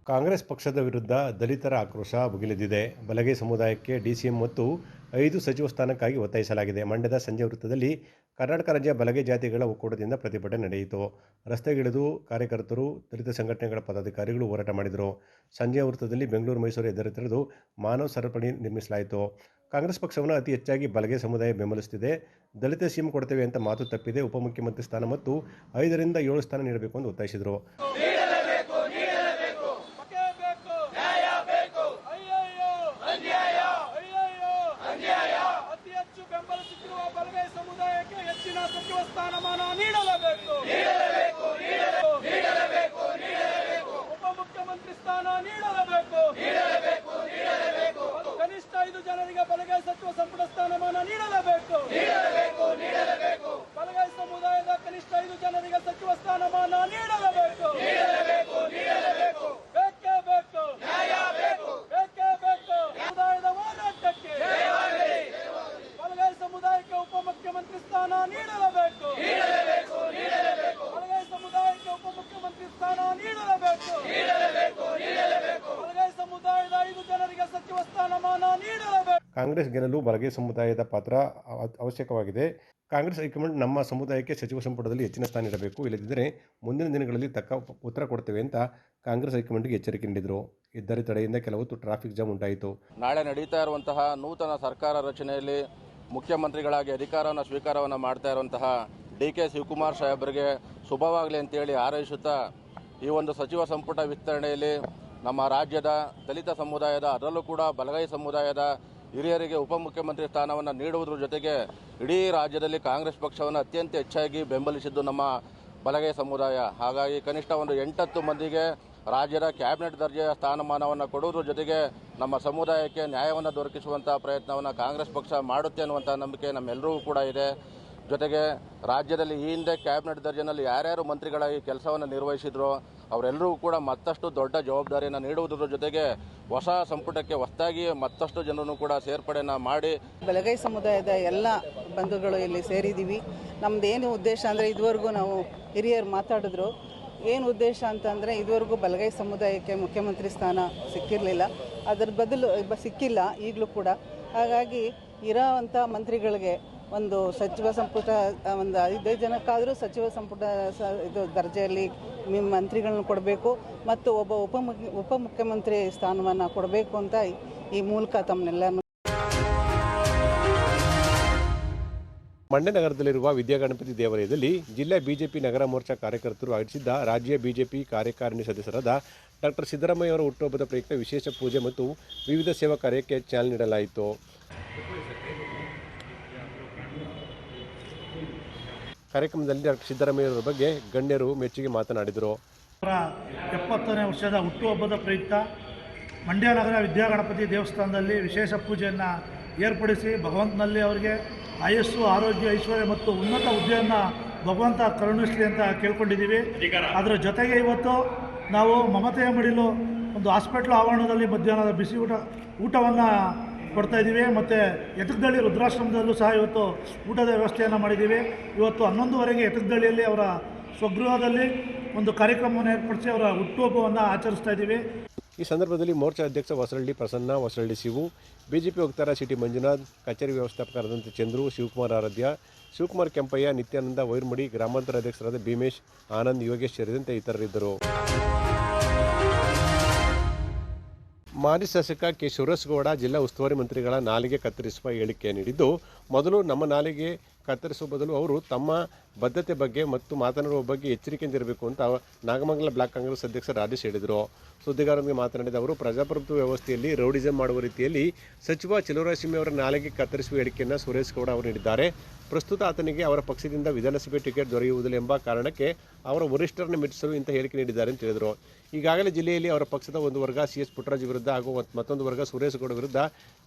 ಕಾಂಗ್ರೆಸ್ ಪಕ್ಷದ ವಿರುದ್ಧ ದಲಿತರ ಆಕ್ರೋಶ ಭುಗಿಲೆದ್ದಿದೆ. ಬಲಗೈ ಸಮುದಾಯಕ್ಕೆ ಡಿಸಿಎಂ ಮತ್ತು 5 ಸಚಿವ ಸ್ಥಾನಕ್ಕಾಗಿ ಒತ್ತಾಯಿಸಲಾಗಿದೆ. ಮಂಡ್ಯದ ಸಂಜೆ ವೃತ್ತದಲ್ಲಿ ಕರ್ನಾಟಕ ರಾಜ್ಯ ಬಲಗೈ ಜಾತಿಗಳ ಒಕ್ಕೂಟದಿಂದ ಪ್ರತಿಭಟನೆ ನಡೆಯಿತು. ರಸ್ತೆಗಿಳಿದು ಕಾರ್ಯಕರ್ತರು, ದಲಿತ ಸಂಘಟನೆಗಳ ಪದಾಧಿಕಾರಿಗಳು ಹೋರಾಟ ಮಾಡಿದರು. ಸಂಜೆ ವೃತ್ತದಲ್ಲಿ ಬೆಂಗಳೂರು ಮೈಸೂರು ಹೆದ್ದಾರಿ ತೆರೆದು ಮಾನವ ಸರಪಳಿ ನಿರ್ಮಿಸಲಾಯಿತು. ಕಾಂಗ್ರೆಸ್ ಪಕ್ಷವನ್ನು ಅತಿ ಹೆಚ್ಚಾಗಿ ಬಲಗೈ ಸಮುದಾಯ ಬೆಂಬಲಿಸುತ್ತಿದೆ. ದಲಿತ ಸಿಎಂ ಕೊಡ್ತೇವೆ ಅಂತ ಮಾತು ತಪ್ಪಿದೆ. ಉಪಮುಖ್ಯಮಂತ್ರಿ ಸ್ಥಾನ ಮತ್ತು 5ರಿಂದ 7 ಸ್ಥಾನ ನೀಡಬೇಕು ಎಂದು ಒತ್ತಾಯಿಸಿದರು. ಸಚಿವ ಸ್ಥಾನಮಾನ ನೀಡಲೇಬೇಕು. ಉಪಮುಖ್ಯಮಂತ್ರಿ ಸ್ಥಾನ ನೀಡಲೇಬೇಕು. ಕನಿಷ್ಠ 5 ಜನರಿಗೆ ಬಲಗೈ ಸಚಿವ ಸಂಪುಟ ಸ್ಥಾನಮಾನ ನೀಡಲೇಬೇಕು. ಬಲಗೈ ಸಮುದಾಯದ ಕನಿಷ್ಠ 5 ಜನರಿಗೆ ಸಚಿವ ಸ್ಥಾನಮಾನ ನೀಡಲೇಬೇಕು. ಬೇಕೇ ಬೇಕು. ಬೇಕೇ ಬೇಕು. ಸಮುದಾಯದ ಹೋರಾಟಕ್ಕೆ ಬಲಗೈ ಸಮುದಾಯಕ್ಕೆ ಉಪಮುಖ್ಯಮಂತ್ರಿ ಸ್ಥಾನ ನೀಡಲೇಬೇಕು. ಬಲಗೈ ಸಮುದಾಯಕ್ಕೆ ಉಪಮುಖ್ಯಮಂತ್ರಿ ಸ್ಥಾನ ನೀಡಲೇಬೇಕು. ಬಲಗೈ ಸಮುದಾಯದ 5 ಜನರಿಗೆ ಸಚಿವ ಸ್ಥಾನಮಾನ ನೀಡಲೇಬೇಕು. ಕಾಂಗ್ರೆಸ್ ಗೆಲ್ಲಲು ಬಲಗೈ ಸಮುದಾಯದ ಪಾತ್ರ ಅವಶ್ಯಕವಾಗಿದೆ. ಕಾಂಗ್ರೆಸ್ ಹೈಕಮಾಂಡ್ ನಮ್ಮ ಸಮುದಾಯಕ್ಕೆ ಸಚಿವ ಸಂಪುಟದಲ್ಲಿ ಹೆಚ್ಚಿನ ಸ್ಥಾನ ನೀಡಬೇಕು, ಇಲ್ಲದಿದ್ದರೆ ಮುಂದಿನ ದಿನಗಳಲ್ಲಿ ತಕ್ಕ ಉತ್ತರ ಕೊಡ್ತೇವೆ ಅಂತ ಕಾಂಗ್ರೆಸ್ ಹೈಕಮಾಂಡ್ಗೆ ಎಚ್ಚರಿಕೆ ನೀಡಿದರು. ಹೆದ್ದಾರಿ ತಡೆಯಿಂದ ಕೆಲವು ಟ್ರಾಫಿಕ್ ಜಾಮ್ ಉಂಟಾಯಿತು. ನಾಳೆ ನಡೀತಾ ಇರುವಂತಹ ನೂತನ ಸರ್ಕಾರ ರಚನೆಯಲ್ಲಿ ಮುಖ್ಯಮಂತ್ರಿಗಳಾಗಿ ಅಧಿಕಾರವನ್ನು ಸ್ವೀಕಾರವನ್ನು ಮಾಡ್ತಾ ಇರುವಂತಹ ಡಿ.ಕೆ. ಶಿವಕುಮಾರ್ ಸಾಹೇಬರಿಗೆ ಶುಭವಾಗಲಿ ಅಂತೇಳಿ ಹಾರೈಸುತ್ತಾ ಈ ಒಂದು ಸಚಿವ ಸಂಪುಟ ವಿಸ್ತರಣೆಯಲ್ಲಿ ನಮ್ಮ ರಾಜ್ಯದ ದಲಿತ ಸಮುದಾಯದ, ಅದರಲ್ಲೂ ಕೂಡ ಬಲಗೈ ಸಮುದಾಯದ ಹಿರಿಯರಿಗೆ ಉಪಮುಖ್ಯಮಂತ್ರಿ ಸ್ಥಾನವನ್ನು ನೀಡುವುದರ ಜೊತೆಗೆ ಇಡೀ ರಾಜ್ಯದಲ್ಲಿ ಕಾಂಗ್ರೆಸ್ ಪಕ್ಷವನ್ನು ಅತ್ಯಂತ ಹೆಚ್ಚಾಗಿ ಬೆಂಬಲಿಸಿದ್ದು ನಮ್ಮ ಬಲಗೈ ಸಮುದಾಯ. ಹಾಗಾಗಿ ಕನಿಷ್ಠ ಒಂದು 8-10 ಮಂದಿಗೆ ರಾಜ್ಯದ ಕ್ಯಾಬಿನೆಟ್ ದರ್ಜೆಯ ಸ್ಥಾನಮಾನವನ್ನು ಕೊಡುವುದರ ಜೊತೆಗೆ ನಮ್ಮ ಸಮುದಾಯಕ್ಕೆ ನ್ಯಾಯವನ್ನು ದೊರಕಿಸುವಂಥ ಪ್ರಯತ್ನವನ್ನು ಕಾಂಗ್ರೆಸ್ ಪಕ್ಷ ಮಾಡುತ್ತೆ ಅನ್ನುವಂಥ ನಂಬಿಕೆ ನಮ್ಮೆಲ್ಲರಿಗೂ ಕೂಡ ಇದೆ. ಜೊತೆಗೆ ರಾಜ್ಯದಲ್ಲಿ ಈ ಹಿಂದೆ ಕ್ಯಾಬಿನೆಟ್ ದರ್ಜೆನಲ್ಲಿ ಯಾರ್ಯಾರು ಮಂತ್ರಿಗಳಾಗಿ ಕೆಲಸವನ್ನು ನಿರ್ವಹಿಸಿದ್ರು ಅವರೆಲ್ಲರಿಗೂ ಕೂಡ ಮತ್ತಷ್ಟು ದೊಡ್ಡ ಜವಾಬ್ದಾರಿಯನ್ನು ನೀಡುವುದರ ಜೊತೆಗೆ ಹೊಸ ಸಂಪುಟಕ್ಕೆ ಹೊಸದಾಗಿ ಮತ್ತಷ್ಟು ಜನರನ್ನು ಕೂಡ ಸೇರ್ಪಡೆಯನ್ನು ಮಾಡಿ ಬಲಗೈ ಸಮುದಾಯದ ಎಲ್ಲ ಬಂಧುಗಳು ಇಲ್ಲಿ ಸೇರಿದ್ದೀವಿ. ನಮ್ಮದೇನು ಉದ್ದೇಶ ಅಂದರೆ, ಇದುವರೆಗೂ ನಾವು ಹಿರಿಯರು ಮಾತಾಡಿದ್ರು, ಏನು ಉದ್ದೇಶ ಅಂತಂದರೆ ಇದುವರೆಗೂ ಬಲಗೈ ಸಮುದಾಯಕ್ಕೆ ಮುಖ್ಯಮಂತ್ರಿ ಸ್ಥಾನ ಸಿಕ್ಕಿರಲಿಲ್ಲ, ಅದರ ಬದಲು ಸಿಕ್ಕಿಲ್ಲ ಈಗಲೂ ಕೂಡ. ಹಾಗಾಗಿ ಇರೋವಂಥ ಮಂತ್ರಿಗಳಿಗೆ ಒಂದು ಸಚಿವ ಸಂಪುಟ, ಒಂದು 5 ಜನಕ್ಕಾದರೂ ಸಚಿವ ಸಂಪುಟ ಇದು ದರ್ಜೆಯಲ್ಲಿ ಮಂತ್ರಿಗಳನ್ನ ಕೊಡಬೇಕು ಮತ್ತು ಒಬ್ಬ ಉಪಮುಖ್ಯಮಂತ್ರಿ ಸ್ಥಾನವನ್ನು ಕೊಡಬೇಕು ಅಂತ ಈ ಮೂಲಕ ತಮ್ಮನ್ನೆಲ್ಲರನ್ನು. ಮಂಡ್ಯ ನಗರದಲ್ಲಿರುವ ವಿದ್ಯಾಗಣಪತಿ ದೇವಾಲಯದಲ್ಲಿ ಜಿಲ್ಲಾ ಬಿಜೆಪಿ ನಗರ ಮೋರ್ಚಾ ಕಾರ್ಯಕರ್ತರು ಆಯೋಜಿಸಿದ್ದ ರಾಜ್ಯ ಬಿಜೆಪಿ ಕಾರ್ಯಕಾರಿಣಿ ಸದಸ್ಯರಾದ ಡಾಕ್ಟರ್ ಸಿದ್ದರಾಮಯ್ಯ ಅವರ ಹುಟ್ಟುಹಬ್ಬದ ಪ್ರಯುಕ್ತ ವಿಶೇಷ ಪೂಜೆ ಮತ್ತು ವಿವಿಧ ಸೇವಾ ಕಾರ್ಯಕ್ಕೆ ಚಾಲನೆ ನೀಡಲಾಯಿತು. ಕಾರ್ಯಕ್ರಮದಲ್ಲಿ ಡಾಕ್ಟರ್ ಸಿದ್ದರಾಮಯ್ಯ ಅವರ ಬಗ್ಗೆ ಗಣ್ಯರು ಮೆಚ್ಚುಗೆ ಮಾತನಾಡಿದರು. 70ನೇ ವರ್ಷದ ಹುಟ್ಟುಹಬ್ಬದ ಪ್ರಯುಕ್ತ ಮಂಡ್ಯ ನಗರ ವಿದ್ಯಾಗಣಪತಿ ದೇವಸ್ಥಾನದಲ್ಲಿ ವಿಶೇಷ ಪೂಜೆಯನ್ನು ಏರ್ಪಡಿಸಿ ಭಗವಂತನಲ್ಲಿ ಅವರಿಗೆ ಆಯಸ್ಸು, ಆರೋಗ್ಯ, ಐಶ್ವರ್ಯ ಮತ್ತು ಉನ್ನತ ಹುದ್ದೆಯನ್ನು ಭಗವಂತ ಕರುಣಿಸಲಿ ಅಂತ ಕೇಳ್ಕೊಂಡಿದ್ದೀವಿ. ಅದರ ಜೊತೆಗೆ ಇವತ್ತು ನಾವು ಮಮತೆಯ ಮಡಿಲು ಒಂದು ಹಾಸ್ಪಿಟ್ಲ್ ಆವರಣದಲ್ಲಿ ಮಧ್ಯಾಹ್ನದ ಬಿಸಿ ಊಟವನ್ನು ಕೊಡ್ತಾಯಿದ್ದೀವಿ. ಮತ್ತು ಎತಕದಳ್ಳಿ ರುದ್ರಾಶ್ರಮದಲ್ಲೂ ಸಹ ಇವತ್ತು ಊಟದ ವ್ಯವಸ್ಥೆಯನ್ನು ಮಾಡಿದ್ದೀವಿ. ಇವತ್ತು 11:30ಗೆ ಎತಕದಳ್ಳಿಯಲ್ಲಿ ಅವರ ಸ್ವಗೃಹದಲ್ಲಿ ಒಂದು ಕಾರ್ಯಕ್ರಮವನ್ನು ಏರ್ಪಡಿಸಿ ಅವರ ಹುಟ್ಟುಹಬ್ಬವನ್ನು ಆಚರಿಸ್ತಾ ಇದ್ದೀವಿ. ಈ ಸಂದರ್ಭದಲ್ಲಿ ಮೋರ್ಚಾ ಅಧ್ಯಕ್ಷ ಹೊಸಳ್ಳಿ ಪ್ರಸನ್ನ, ಹೊಸಳ್ಳಿ ಶಿವು, ಬಿಜೆಪಿ ವಕ್ತಾರ ಸಿಟಿ ಮಂಜುನಾಥ್, ಕಚೇರಿ ವ್ಯವಸ್ಥಾಪಕರಾದಂಥ ಚಂದ್ರು, ಶಿವಕುಮಾರ್ ಆರಾಧ್ಯ, ಶಿವಕುಮಾರ್ ಕೆಂಪಯ್ಯ, ನಿತ್ಯಾನಂದ ವೈರ್ಮಡಿ, ಗ್ರಾಮಾಂತರ ಅಧ್ಯಕ್ಷರಾದ ಭೀಮೇಶ್, ಆನಂದ್, ಯೋಗೇಶ್ ಸೇರಿದಂತೆ ಇತರರಿದ್ದರು. ಮಾಜಿ ಶಾಸಕ ಕೆ. ಶಿವರಾಜಗೌಡ ಜಿಲ್ಲಾ ಉಸ್ತುವಾರಿ ಮಂತ್ರಿಗಳ ನಾಲಿಗೆ ಕತ್ತರಿಸುವ ಹೇಳಿಕೆ ನೀಡಿದ್ದು, ಮೊದಲು ನಮ್ಮ ನಾಲಿಗೆ ಕತ್ತರಿಸುವ ಬದಲು ಅವರು ತಮ್ಮ ಬದ್ಧತೆ ಬಗ್ಗೆ ಮತ್ತು ಮಾತನಾಡುವ ಬಗ್ಗೆ ಎಚ್ಚರಿಕೆಯಿಂದಿರಬೇಕು ಅಂತ ನಾಗಮಂಗಲ ಬ್ಲಾಕ್ ಕಾಂಗ್ರೆಸ್ ಅಧ್ಯಕ್ಷ ರಾಜೇಶ್ ಹೇಳಿದರು. ಸುದ್ದಿಗಾರರೊಂದಿಗೆ ಮಾತನಾಡಿದ ಅವರು, ಪ್ರಜಾಪ್ರಭುತ್ವ ವ್ಯವಸ್ಥೆಯಲ್ಲಿ ರೌಡಿಸಂ ಮಾಡುವ ರೀತಿಯಲ್ಲಿ ಸಚಿವ ಚಲುವರಾಯಸ್ವಾಮಿ ಅವರ ನಾಲಿಗೆ ಕತ್ತರಿಸುವ ಹೇಳಿಕೆಯನ್ನು ಸುರೇಶ್ ಗೌಡ ಅವರು ನೀಡಿದ್ದಾರೆ. ಪ್ರಸ್ತುತ ಆತನಿಗೆ ಅವರ ಪಕ್ಷದಿಂದ ವಿಧಾನಸಭೆ ಟಿಕೆಟ್ ದೊರೆಯುವುದಿಲ್ಲ ಎಂಬ ಕಾರಣಕ್ಕೆ ಅವರ ವರಿಷ್ಠರನ್ನು ಮೆಚ್ಚಿಸಲು ಇಂಥ ಹೇಳಿಕೆ ನೀಡಿದ್ದಾರೆ ಅಂತ ಹೇಳಿದರು. ಈಗಾಗಲೇ ಜಿಲ್ಲೆಯಲ್ಲಿ ಅವರ ಪಕ್ಷದ ಒಂದು ವರ್ಗ ಸಿ.ಎಸ್. ಪುಟ್ಟರಾಜು ವಿರುದ್ಧ ಹಾಗೂ ಮತ್ತೊಂದು ವರ್ಗ ಸುರೇಶ್ ಗೌಡ ವಿರುದ್ಧ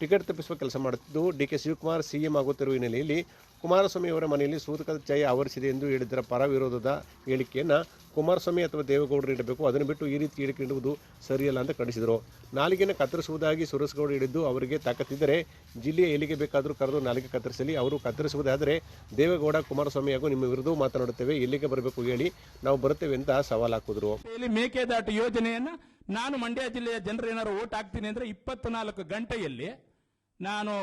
ಟಿಕೆಟ್ ತಪ್ಪಿಸುವ ಕೆಲಸ ಮಾಡುತ್ತಿದ್ದು, ಡಿ.ಕೆ. ಶಿವಕುಮಾರ್ ಸಿಎಂ ಆಗುತ್ತಿರುವ ಹಿನ್ನೆಲೆಯಲ್ಲಿ ಕುಮಾರಸ್ವಾಮಿ ಅವರ ಮನೆಯಲ್ಲಿ ಸೂತಕದ ಛಾಯೆ ಆವರಿಸಿದೆ ಎಂದು ಹೇಳಿದ್ದರ ಪರ ವಿರೋಧದ ಹೇಳಿಕೆಯನ್ನು ಕುಮಾರಸ್ವಾಮಿ ಅಥವಾ ದೇವೇಗೌಡರು ಇಡಬೇಕು, ಅದನ್ನು ಬಿಟ್ಟು ಈ ರೀತಿ ಹೇಳಿಕೆ ನೀಡುವುದು ಸರಿಯಲ್ಲ ಅಂತ ಖಂಡಿಸಿದರು. ನಾಲಿಗೆಯನ್ನು ಕತ್ತರಿಸುವುದಾಗಿ ಸುರೇಶ್ಗೌಡ ಹೇಳಿದ್ದು ಅವರಿಗೆ ತಾಕತ್ತಿದ್ದರೆ ಜಿಲ್ಲೆಯ ಎಲ್ಲಿಗೆ ಬೇಕಾದರೂ ಕರೆದು ನಾಲಿಗೆ ಕತ್ತರಿಸಲಿ. ಅವರು ಕತ್ತರಿಸುವುದಾದರೆ ದೇವೇಗೌಡ ಕುಮಾರಸ್ವಾಮಿ ಹಾಗೂ ನಿಮ್ಮ ವಿರುದ್ಧ ಮಾತನಾಡುತ್ತೇವೆ, ಎಲ್ಲಿಗೆ ಬರಬೇಕು ಹೇಳಿ, ನಾವು ಬರುತ್ತೇವೆ ಅಂತ ಸವಾಲು ಹಾಕಿದ್ರು. ಮೇಕೆದಾಟು ಯೋಜನೆಯನ್ನ ನಾನು ಮಂಡ್ಯ ಜಿಲ್ಲೆಯ ಜನರು ಏನಾದ್ರು ಓಟ್ ಹಾಕ್ತೀನಿ ಅಂದ್ರೆ 24 ಗಂಟೆಯಲ್ಲಿ ನಾನು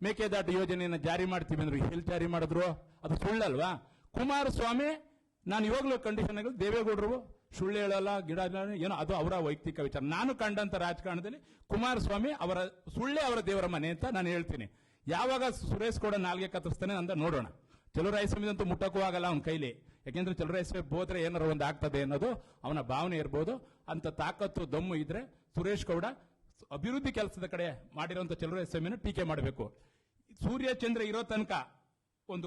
ಮೇಕೆದಾಟು ಯೋಜನೆಯನ್ನು ಜಾರಿ ಮಾಡ್ತೀವಿ ಅಂದ್ರೆ ಎಲ್ಲಿ ಜಾರಿ ಮಾಡಿದ್ರು? ಅದು ಸುಳ್ಳಲ್ವಾ? ಕುಮಾರಸ್ವಾಮಿ ನಾನು ಇವಾಗಲೂ ಕಂಡೀಷನ್ಗಳು ದೇವೇಗೌಡರು ಸುಳ್ಳು ಹೇಳಲ್ಲ, ಗಿಡ ಏನೋ ಅದು ಅವರ ವೈಯಕ್ತಿಕ ವಿಚಾರ. ನಾನು ಕಂಡಂತ ರಾಜಕಾರಣದಲ್ಲಿ ಕುಮಾರಸ್ವಾಮಿ ಅವರ ಸುಳ್ಳೇ ಅವರ ದೇವರ ಮನೆ ಅಂತ ನಾನು ಹೇಳ್ತೀನಿ. ಯಾವಾಗ ಸುರೇಶ್ ಗೌಡ ನಾಲ್ಗೆ ಕತ್ತರಿಸ್ತಾನೆ ಅಂತ ನೋಡೋಣ. ಚಲುವರಾಯಸ್ವಾಮಿದಂತೂ ಮುಟ್ಟಕ್ಕೂ ಆಗಲ್ಲ ಅವನ ಕೈಲಿ, ಯಾಕೆಂದ್ರೆ ಚಲುವರಾಯಸ್ವಾಮಿ ಹೋದ್ರೆ ಏನಾರು ಒಂದು ಆಗ್ತದೆ ಅನ್ನೋದು ಅವನ ಭಾವನೆ ಇರ್ಬೋದು. ಅಂತ ತಾಕತ್ತು ದಮ್ಮು ಇದ್ರೆ ಸುರೇಶ್ ಗೌಡ ಅಭಿವೃದ್ಧಿ ಕೆಲಸದ ಕಡೆ ಮಾಡಿರುವಂತ ಚಲುವರಾಯಸ್ವಾಮಿಯನ್ನು ಟೀಕೆ ಮಾಡಬೇಕು. ಸೂರ್ಯ ಚಂದ್ರ ಇರೋ ತನಕ ಒಂದು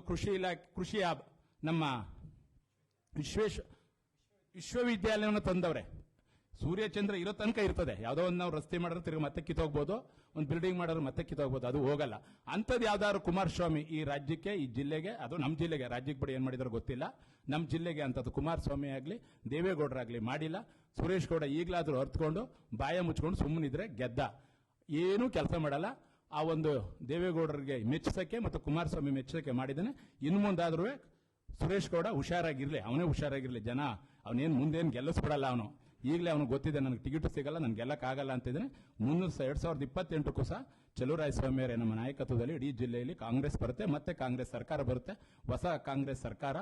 ಕೃಷಿಯ ನಮ್ಮ ವಿಶ್ವವಿದ್ಯಾಲಯವನ್ನು ತಂದವ್ರೆ. ಸೂರ್ಯಚಂದ್ರ ಇರೋ ತನಕ ಇರ್ತದೆ. ಯಾವುದೋ ಒಂದು ನಾವು ರಸ್ತೆ ಮಾಡಿದ್ರೆ ತಿರುಗಿ ಮತ್ತೆ ಕಿತ್ತೋಗ್ಬೋದು, ಒಂದು ಬಿಲ್ಡಿಂಗ್ ಮಾಡಿದ್ರೆ ಮತ್ತೆ ಕಿತ್ತೋಗ್ಬೋದು, ಅದು ಹೋಗಲ್ಲ. ಅಂಥದ್ದು ಯಾವ್ದಾದ್ರು ಕುಮಾರಸ್ವಾಮಿ ಈ ರಾಜ್ಯಕ್ಕೆ, ಈ ಜಿಲ್ಲೆಗೆ, ಅದು ನಮ್ಮ ಜಿಲ್ಲೆಗೆ, ರಾಜ್ಯಕ್ಕೆ ಬಡಿ ಏನ್ ಮಾಡಿದಾರೋ ಗೊತ್ತಿಲ್ಲ, ನಮ್ಮ ಜಿಲ್ಲೆಗೆ ಅಂಥದ್ದು ಕುಮಾರಸ್ವಾಮಿ ಆಗಲಿ ದೇವೇಗೌಡರಾಗಲಿ ಮಾಡಿಲ್ಲ. ಸುರೇಶ್ ಗೌಡ ಈಗಲಾದ್ರೂ ಅರ್ಥಕೊಂಡು ಬಾಯ ಮುಚ್ಕೊಂಡು ಸುಮ್ಮನಿದ್ರೆ ಗೆದ್ದ, ಏನೂ ಕೆಲಸ ಮಾಡಲ್ಲ. ಆ ಒಂದು ದೇವೇಗೌಡರಿಗೆ ಮೆಚ್ಚಿಸಕ್ಕೆ ಮತ್ತು ಕುಮಾರಸ್ವಾಮಿ ಮೆಚ್ಚಿಸಕ್ಕೆ ಮಾಡಿದ್ದಾನೆ. ಇನ್ನು ಮುಂದಾದ್ರೂ ಸುರೇಶ್ ಗೌಡ ಹುಷಾರಾಗಿರ್ಲಿ, ಅವನೇ ಹುಷಾರಾಗಿರ್ಲಿ. ಜನ ಅವನೇನು ಮುಂದೇನು ಗೆಲ್ಲಿಸ್ಬಿಡಲ್ಲ. ಅವನು ಈಗಲೇ ಅವನಿಗೆ ಗೊತ್ತಿದೆ ನನಗೆ ಟಿಕೆಟ್ ಸಿಗಲ್ಲ, ನನ್ಗೆ ಗೆಲ್ಲಕ್ಕಾಗಲ್ಲ ಅಂತಿದ್ದಾನೆ. 2028 ಸಹ ಚಲುವರಾಯಸ್ವಾಮಿ ಅವರೇ ನಮ್ಮ ನಾಯಕತ್ವದಲ್ಲಿ ಇಡೀ ಜಿಲ್ಲೆಯಲ್ಲಿ ಕಾಂಗ್ರೆಸ್ ಬರುತ್ತೆ, ಮತ್ತೆ ಕಾಂಗ್ರೆಸ್ ಸರ್ಕಾರ ಬರುತ್ತೆ. ಹೊಸ ಕಾಂಗ್ರೆಸ್ ಸರ್ಕಾರ,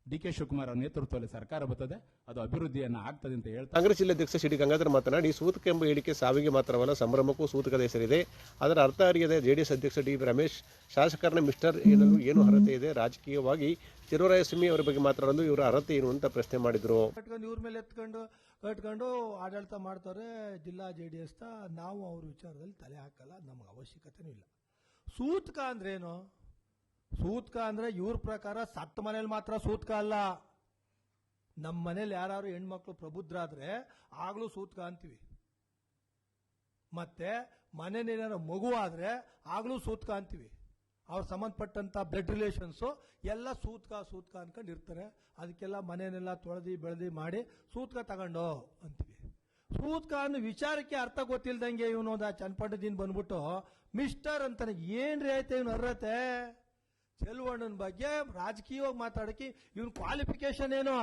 ಡಿ.ಕೆ. ಶಿವಕುಮಾರ್ ಅವರ ನೇತೃತ್ವದಲ್ಲಿ ಸರ್ಕಾರ ಬರ್ತದೆ, ಅದು ಅಭಿವೃದ್ಧಿಯನ್ನು ಆಗ್ತದೆ ಅಂತ ಹೇಳ್ತಾರೆ. ಕಾಂಗ್ರೆಸ್ ಜಿಲ್ಲಾಧ್ಯಕ್ಷ ಸಿ ಡಿ ಗಂಗಾಧರ್ ಮಾತನಾಡಿ, ಸೂತಕ ಎಂಬ ಹೇಳಿಕೆ ಸಾವಿಗೆ ಮಾತ್ರವಲ್ಲ, ಸಂಭ್ರಮಕ್ಕೂ ಸೂತಕದ ಹೆಸರಿದೆ. ಅದರ ಅರ್ಥ ಅರಿಯದೆ ಜೆಡಿಎಸ್ ಅಧ್ಯಕ್ಷ ಡಿ ರಮೇಶ್ ಶಾಸಕರನ್ನ ಮಿಸ್ಟರ್ ಎನ್ನಲು ಏನು ಅರ್ಹತೆ ಇದೆ? ರಾಜಕೀಯವಾಗಿ ಚಲುವರಾಯಸ್ವಾಮಿ ಅವರ ಬಗ್ಗೆ ಮಾತನಾಡಲು ಇವರ ಅರ್ಹತೆ ಏನು ಅಂತ ಪ್ರಶ್ನೆ ಮಾಡಿದ್ರು. ಇವ್ರ ಮೇಲೆ ಕಟ್ಕೊಂಡು ಆಡಳಿತ ಮಾಡ್ತಾರೆ ಜಿಲ್ಲಾ JDS. ನಾವು ಅವ್ರ ವಿಚಾರದಲ್ಲಿ ತಲೆ ಹಾಕಲ್ಲ, ನಮ್ಗೆ ಅವಶ್ಯಕತೆನೂ ಇಲ್ಲ. ಸೂತಕ ಅಂದ್ರೇನು? ಸೂತಕ ಅಂದ್ರೆ ಇವ್ರ ಪ್ರಕಾರ ಸತ್ತ ಮನೇಲಿ ಮಾತ್ರ ಸೂತಕ ಅಲ್ಲ. ನಮ್ಮ ಮನೇಲಿ ಯಾರು ಹೆಣ್ಮಕ್ಳು ಪ್ರಬುದ್ಧರಾದ್ರೆ ಆಗ್ಲೂ ಸೂತಕ ಅಂತೀವಿ. ಮತ್ತೆ ಮನೇಲಿ ಮಗು ಆದ್ರೆ ಆಗ್ಲೂ ಸೂತಕ ಅಂತೀವಿ. ಅವ್ರ ಸಂಬಂಧಪಟ್ಟಂತ ಬ್ಲಡ್ ರಿಲೇಷನ್ಸು ಎಲ್ಲ ಸೂತಕ ಅನ್ಕೊಂಡು ಇರ್ತಾರೆ. ಅದಕ್ಕೆಲ್ಲ ಮನೆಯನ್ನೆಲ್ಲ ತೊಳೆದಿ ಬೆಳೆದಿ ಮಾಡಿ ಸೂತಕ ತಗೊಂಡು ಅಂತೀವಿ. ಸೂತಕ ಅನ್ನೋ ವಿಚಾರಕ್ಕೆ ಅರ್ಥ ಗೊತ್ತಿಲ್ದಂಗೆ ಇವನು ಚನ್ನಪಟ್ಟಣದಿಂದ ಬಂದ್ಬಿಟ್ಟು ಮಿಸ್ಟರ್ ಅಂತಾನೆ. ಏನ್ರಿ ಆಯ್ತು ಇವನು ಅರ್ಹತೆ? ಚೆಲುವಣ್ಣನ ಬಗ್ಗೆ ರಾಜಕೀಯವಾಗಿ ಮಾತಾಡಕ್ಕೆ ಇವನ್ ಕ್ವಾಲಿಫಿಕೇಶನ್ ಏನು?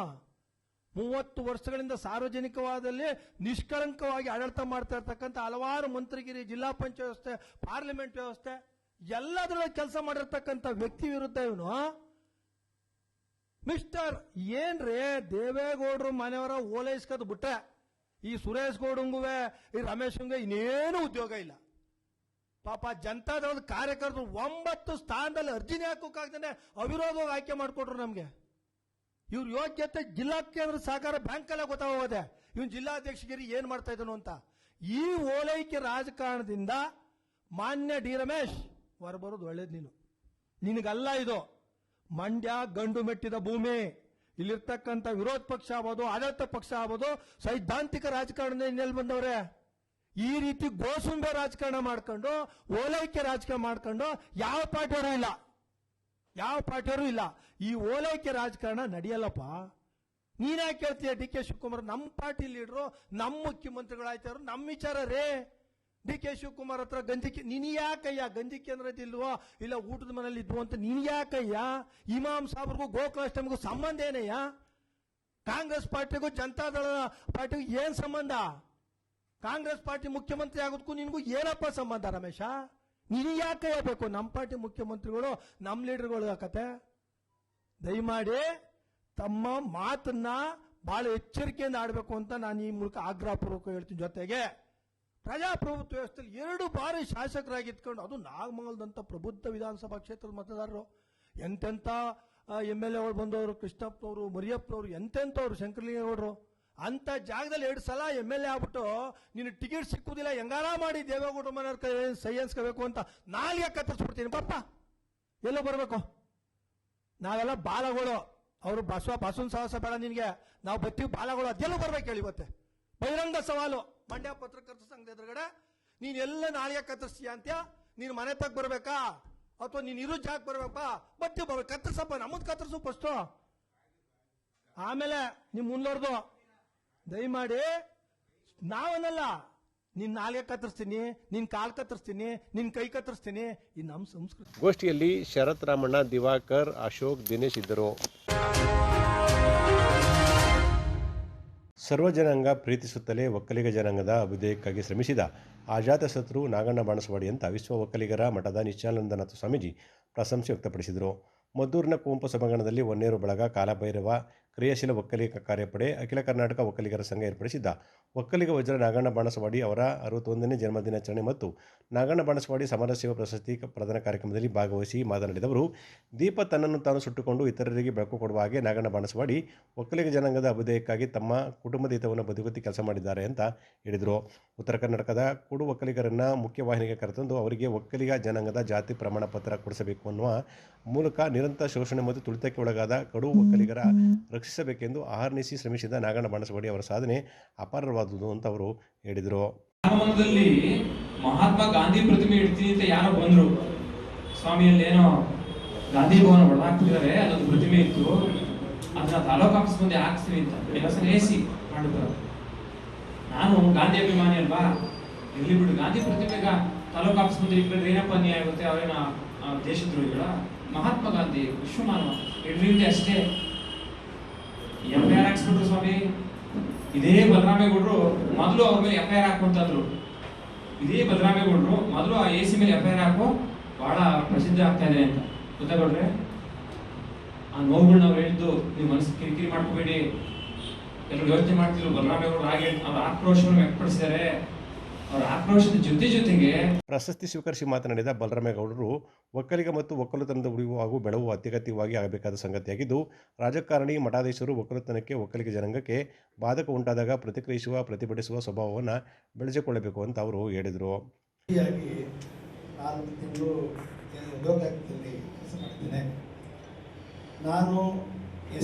30 ವರ್ಷಗಳಿಂದ ಸಾರ್ವಜನಿಕವಾದಲ್ಲಿ ನಿಷ್ಕಳಂಕವಾಗಿ ಆಡಳಿತ ಮಾಡ್ತಾ ಇರ್ತಕ್ಕಂಥ ಹಲವಾರು ಮಂತ್ರಿಗಿರಿ, ಜಿಲ್ಲಾ ಪಂಚಾಯತ್ ವ್ಯವಸ್ಥೆ, ಪಾರ್ಲಿಮೆಂಟ್ ವ್ಯವಸ್ಥೆ ಎಲ್ಲದರೊಳಗೆ ಕೆಲಸ ಮಾಡಿರ್ತಕ್ಕಂಥ ವ್ಯಕ್ತಿ ವಿರುದ್ಧ ಇವನು ಮಿಸ್ಟರ್ ಏನ್ರಿ? ದೇವೇಗೌಡರು ಮನೆಯವರ ಓಲೈಸ್ಕದ್ ಬಿಟ್ರೆ ಈ ಸುರೇಶ್ ಗೌಡಂಗುವೆ ಈ ರಮೇಶ್ಗೆ ಇನ್ನೇನು ಉದ್ಯೋಗ ಇಲ್ಲ. ಪಾಪ ಜನತಾದಳದ ಕಾರ್ಯಕರ್ತರು 9 ಸ್ಥಾನದಲ್ಲಿ ಅರ್ಜಿನೇ ಹಾಕೋಕ್ಕಾಗ್ತಾನೆ ಅವಿರೋಧವಾಗಿ ಆಯ್ಕೆ ಮಾಡಿಕೊಟ್ರು ನಮ್ಗೆ. ಇವ್ರ ಯೋಗ್ಯತೆ ಜಿಲ್ಲಾ ಕೇಂದ್ರ ಸಹಕಾರ ಬ್ಯಾಂಕ್ ಅಲ್ಲೇ ಗೊತ್ತಾಗೋದೆ ಇವನ್ ಜಿಲ್ಲಾಧ್ಯಕ್ಷಗಿರಿ ಏನ್ ಮಾಡ್ತಾ ಇದ್ದನು ಅಂತ. ಈ ಓಲೈಕೆ ರಾಜಕಾರಣದಿಂದ ಮಾನ್ಯ ಡಿ ರಮೇಶ್ ಹೊರಬರೋದು ಒಳ್ಳೇದು. ನಿನಗಲ್ಲ ಇದು. ಮಂಡ್ಯ ಗಂಡು ಮೆಟ್ಟಿದ ಭೂಮಿ. ಇಲ್ಲಿರ್ತಕ್ಕಂಥ ವಿರೋಧ ಪಕ್ಷ ಆಗ್ಬೋದು, ಆಡಳಿತ ಪಕ್ಷ ಆಗ್ಬೋದು, ಸೈದ್ಧಾಂತಿಕ ರಾಜಕಾರಣ ಇನ್ನೆಲ್ಲಿ ಬಂದವ್ರೆ? ಈ ರೀತಿ ಗೋಸುಂಬೆ ರಾಜಕಾರಣ ಮಾಡ್ಕೊಂಡು, ಓಲೈಕೆ ರಾಜಕಾರಣ ಮಾಡ್ಕೊಂಡು ಯಾವ ಪಾರ್ಟಿಯವರು ಇಲ್ಲ. ಈ ಓಲೈಕೆ ರಾಜಕಾರಣ ನಡೆಯಲ್ಲಪ್ಪ. ನೀನ್ಯಾಕೆ ಕೇಳ್ತೀಯ? ಡಿ.ಕೆ. ಶಿವಕುಮಾರ್ ನಮ್ಮ ಪಾರ್ಟಿ ಲೀಡರು, ನಮ್ಮ ಮುಖ್ಯಮಂತ್ರಿಗಳಾಯ್ತಾರು, ನಮ್ಮ ವಿಚಾರ ರೇ. ಡಿ.ಕೆ. ಶಿವಕುಮಾರ್ ಹತ್ರ ಗಂಜಿಕೆ ನೀನ್ ಯಾಕಯ್ಯ? ಗಂಜಿ ಕೇಂದ್ರ ಇಲ್ವೋ, ಇಲ್ಲ ಊಟದ ಮನೇಲಿ ಇದ್ವು ಅಂತ ನೀನ್ ಯಾಕಯ್ಯ? ಇಮಾಮ್ ಸಾಬ್ರಿಗೂ ಗೋಕುಲಾಷ್ಟಮಿಗೂ ಸಂಬಂಧ ಏನಯ್ಯ? ಕಾಂಗ್ರೆಸ್ ಪಾರ್ಟಿಗೂ ಜನತಾದಳ ಪಾರ್ಟಿಗೂ ಏನ್ ಸಂಬಂಧ? ಕಾಂಗ್ರೆಸ್ ಪಾರ್ಟಿ ಮುಖ್ಯಮಂತ್ರಿ ಆಗೋದಕ್ಕೂ ನಿನ್ಗೂ ಏನಪ್ಪ ಸಂಬಂಧ ರಮೇಶ? ನೀನು ಯಾಕೆ ಹೇಳ್ಬೇಕು? ನಮ್ಮ ಪಾರ್ಟಿ ಮುಖ್ಯಮಂತ್ರಿಗಳು, ನಮ್ಮ ಲೀಡರ್ಗಳು ಯಾಕತೆ? ದಯಮಾಡಿ ತಮ್ಮ ಮಾತನ್ನ ಬಹಳ ಎಚ್ಚರಿಕೆಯಿಂದ ಆಡಬೇಕು ಅಂತ ನಾನು ಈ ಮೂಲಕ ಆಗ್ರಹಪೂರ್ವಕ ಹೇಳ್ತೀನಿ. ಜೊತೆಗೆ ಪ್ರಜಾಪ್ರಭುತ್ವ ವ್ಯವಸ್ಥೆಯಲ್ಲಿ 2 ಬಾರಿ ಶಾಸಕರಾಗಿದ್ಕೊಂಡು, ಅದು ನಾಗಮಂಗಲದಂತ ಪ್ರಬುದ್ಧ ವಿಧಾನಸಭಾ ಕ್ಷೇತ್ರದ ಮತದಾರರು, ಎಂತೆಂಥ MLAಗಳು ಬಂದವರು, ಕೃಷ್ಣಪ್ಪನವರು, ಮರಿಯಪ್ಪನವರು, ಎಂತೆಂಥವ್ರು, ಶಂಕರಲಿಂಗೇಗೌಡರು, ಅಂತ ಜಾಗದಲ್ಲಿ 2 ಸಲ MLA ಆಗ್ಬಿಟ್ಟು ನೀನು ಟಿಕೆಟ್ ಸಿಕ್ಕುದಿಲ್ಲ, ಹೆಂಗಾರ ಮಾಡಿ ದೇವೇಗೌಡರ ಮನೆಯವ್ರ ಸಹಿ ಅನ್ಸ್ಕೋಬೇಕು ಅಂತ ನಾಲ್ಗೆ ಕತ್ತರಿಸ್ಬಿಡ್ತೀನಿ. ಪಾಪ ಎಲ್ಲೋ ಬರಬೇಕು? ನಾವೆಲ್ಲ ಬಾಲಗಳು. ಅವರು ಬಸವನ ಸಾಹಸ ಬೇಡ ನಿನ್ಗೆ, ನಾವು ಬತ್ತೀವಿ ಬಾಲಗಳು. ಅದೆಲ್ಲ ಬರ್ಬೇಕು ಹೇಳಿ. ಇವತ್ತೆ ಬಹಿರಂಗ ಸವಾಲು ಮಂಡ್ಯ ಪತ್ರಕರ್ತರ ಸಂಘದ ಎದುರುಗಡೆ, ನೀನ್ ಎಲ್ಲ ನಾಲ್ಗೆ ಕತ್ತರಿಸ್ತೀಯ ಅಂತ್ಯ? ನೀನು ಮನೆ ತಗ ಬರ್ಬೇಕಾ? ಅಥವಾ ನೀನು ಇರೋ ಜಾಗ ಬರ್ಬೇಕಪ್ಪ ಬರ್ತೀವಿ ಬರೋ ಕತ್ತರಿಸಪ್ಪ ನಮ್ಮದು ಕತ್ತರಿಸು ಫಸ್ಟು, ಆಮೇಲೆ ನಿಮ್ಮ ಮುಂದೋರ್ದು ದಯಮಾಡಿ ನಾವೇನಲ್ಲ ನಿನ್ನ ನಾಲ್ಗೆ ಕತ್ತರಿಸ್ತೀನಿ, ನಿನ್ನ ಕಾಲು ಕತ್ತರಿಸ್ತೀನಿ, ನಿನ್ನ ಕೈ ಕತ್ತರಿಸ್ತೀನಿ. ಈ ನಮ್ಮ ಸಂಸ್ಕೃತಿ. ಗೋಷ್ಠಿಯಲ್ಲಿ ಶರತ್ ರಾಮಣ್ಣ, ದಿವಾಕರ್, ಅಶೋಕ್, ದಿನೇಶ್ ಇದ್ದರು. ಸರ್ವ ಜನಾಂಗ ಪ್ರೀತಿಸುತ್ತಲೇ ಒಕ್ಕಲಿಗ ಜನಾಂಗದ ಅಭ್ಯುದಯಕ್ಕಾಗಿ ಶ್ರಮಿಸಿದ ಅಜಾತಶತ್ರು ನಾಗಣ್ಣ ಬಾಣಸವಾಡಿ ಅಂತ ವಿಶ್ವ ಒಕ್ಕಲಿಗರ ಮಠದ ನಿತ್ಯಾನಂದನಾಥ ಸ್ವಾಮೀಜಿ ಪ್ರಶಂಸೆ ವ್ಯಕ್ತಪಡಿಸಿದರು. ಮದ್ದೂರಿನ ಕುವೆಂಪು ಸಭಾಂಗಣದಲ್ಲಿ ಹೊನ್ನೇರು ಬಳಗ, ಕಾಲಭೈರವ, ಕ್ರಿಯಾಶೀಲ ಒಕ್ಕಲಿಗ ಕಾರ್ಯಪಡೆ, ಅಖಿಲ ಕರ್ನಾಟಕ ಒಕ್ಕಲಿಗರ ಸಂಘ ಏರ್ಪಡಿಸಿದ್ದ ಒಕ್ಕಲಿಗ ವಜ್ರ ನಾಗಣ್ಣ ಬಾಣಸವಾಡಿ ಅವರ 61ನೇ ಜನ್ಮದಿನಾಚರಣೆ ಮತ್ತು ನಾಗಣ್ಣ ಬಾಣಸವಾಡಿ ಸಮಾಜ ಸೇವಾ ಪ್ರಶಸ್ತಿ ಪ್ರದಾನ ಕಾರ್ಯಕ್ರಮದಲ್ಲಿ ಭಾಗವಹಿಸಿ ಮಾತನಾಡಿದವರು, ದೀಪ ತನ್ನನ್ನು ತಾನು ಸುಟ್ಟುಕೊಂಡು ಇತರರಿಗೆ ಬೆಳಕು ಕೊಡುವ ಹಾಗೆ ನಾಗಣ್ಣ ಬಾಣಸವಾಡಿ ಒಕ್ಕಲಿಗ ಜನಾಂಗದ ಅಭ್ಯುದಯಕ್ಕಾಗಿ ತಮ್ಮ ಕುಟುಂಬದ ಹಿತವನ್ನು ಬದಿಗೊತ್ತಿ ಕೆಲಸ ಮಾಡಿದ್ದಾರೆ ಅಂತ ಹೇಳಿದರು. ಉತ್ತರ ಕರ್ನಾಟಕದ ಕುಡು ಒಕ್ಕಲಿಗರನ್ನು ಮುಖ್ಯವಾಹಿನಿಗೆ ಕರೆತಂದು ಅವರಿಗೆ ಒಕ್ಕಲಿಗ ಜನಾಂಗದ ಜಾತಿ ಪ್ರಮಾಣ ಪತ್ರ ಕೊಡಿಸಬೇಕು ಅನ್ನುವ ಮೂಲಕ ನಿರಂತರ ಶೋಷಣೆ ಮತ್ತು ತುಳಿತಕ್ಕೆ ಒಳಗಾದ ಕಡು ಒಕ್ಕಲಿಗರ ರಕ್ಷಿಸಬೇಕೆಂದು ಆಹರ್ನಿಸಿ ಶ್ರಮಿಸಿದ ನಾಗಣ್ಣ ಬಾಣಸವಾಡಿ ಅವರ ಸಾಧನೆ ಅಪಾರವಾದುದು ಅಂತ ಅವರು ಹೇಳಿದರು. ರಾಮವನದಲ್ಲಿ ಮಹಾತ್ಮ ಗಾಂಧಿ ಪ್ರತಿಮೆ ಇಡ್ತೀನಿ ಅಂತ ಯಾರೋ ಬಂದ್ರು, ಸ್ವಾಮಿಯಲ್ಲಿ ಏನೋ ಗಾಂಧಿ ಭವನ ಹೊಡೆದಾಕ್ತಿದ್ದಾರೆ, ಅದೊಂದು ಪ್ರತಿಮೆ ಇತ್ತು, ಅದನ್ನ ತಾಲೂಕು ಆಫೀಸ್ ಮುಂದೆ ಹಾಕ್ಸ್ತೀನಿ ಅಂತ ಎಲ್ಲ ಎಸಿ ಮಾಡಿದ್ರು. ನಾನು ಗಾಂಧಿ ಅಭಿಮಾನಿ ಅಲ್ವಾ, ಇರ್ಲಿ ಬಿಡು, ಗಾಂಧಿ ಪ್ರತಿಮೆಗ ತಾಲೂಕು ಆಫೀಸ್ ಮುಂದೆ ಇಟ್ಕೊಂಡ್ರೆ ಏನಪ್ಪ ಅನ್ಯಾಯ ಆಗುತ್ತೆ, ಅವರೇನ ದೇಶದ್ರೋಹಿಗಳ. ಮಹಾತ್ಮ ಗಾಂಧಿ ವಿಶ್ವಮಾನವ ಇಡ್ಲಿ ಅಷ್ಟೇ. FIR ಹಾಕ್ಸ್ಬಿಟ್ರು ಸ್ವಾಮಿ. ಇದೇ ಬಲರಾಮೇಗೌಡರು ಮೊದಲು ಅವ್ರ ಮೇಲೆ FIR ಹಾಕುವಂತಂದ್ರು. ಇದೇ ಬಲರಾಮೇಗೌಡರು ಮೊದಲು ಆ AC ಮೇಲೆ FIR ಹಾಕೋ ಬಹಳ ಪ್ರಸಿದ್ಧ ಆಗ್ತಾ ಇದೆ ಅಂತ ಗೊತ್ತಾಗೋಡ್ರೆ. ಆ ನೋವುಗಳನ್ನ ಅವ್ರು ಹೇಳಿದ್ದು ನೀವು ಮನಸ್ಸು ಕಿರಿಕಿರಿ ಮಾಡ್ಕೋಬೇಡಿ, ಎಲ್ಲರೂ ಯೋಚನೆ ಮಾಡ್ತಿದ್ರು. ಬಲರಾಮೇಗೌಡರು ಹಾಗೆ ಅವ್ರ ಆಕ್ರೋಶವನ್ನು ವ್ಯಕ್ತಪಡಿಸಿದ್ದಾರೆ. ಅವರ ಆಕ್ರೋಶದ ಜೊತೆಗೆ ಪ್ರಶಸ್ತಿ ಸ್ವೀಕರಿಸಿ ಮಾತನಾಡಿದ ಬಲರಾಮೇಗೌಡರು, ಒಕ್ಕಲಿಗ ಮತ್ತು ಒಕ್ಕಲುತನದ ಉಳಿವು ಹಾಗೂ ಬೆಳವು ಅತ್ಯಗತ್ಯವಾಗಿ ಆಗಬೇಕಾದ ಸಂಗತಿಯಾಗಿದ್ದು, ರಾಜಕಾರಣಿ ಮಠಾಧೀಶರು ಒಕ್ಕಲುತನಕ್ಕೆ ಒಕ್ಕಲಿಗ ಜನಾಂಗಕ್ಕೆ ಬಾಧಕ ಉಂಟಾದಾಗ ಪ್ರತಿಕ್ರಿಯಿಸುವ ಪ್ರತಿಭಟಿಸುವ ಸ್ವಭಾವವನ್ನು ಬೆಳೆಸಿಕೊಳ್ಳಬೇಕು ಅಂತ ಅವರು ಹೇಳಿದರು. 4 ತಿಂಗಳು ಲೋಕಾಯುಕ್ತದಲ್ಲಿ ಕೆಲಸ ಮಾಡ್ತೇನೆ. ನಾನು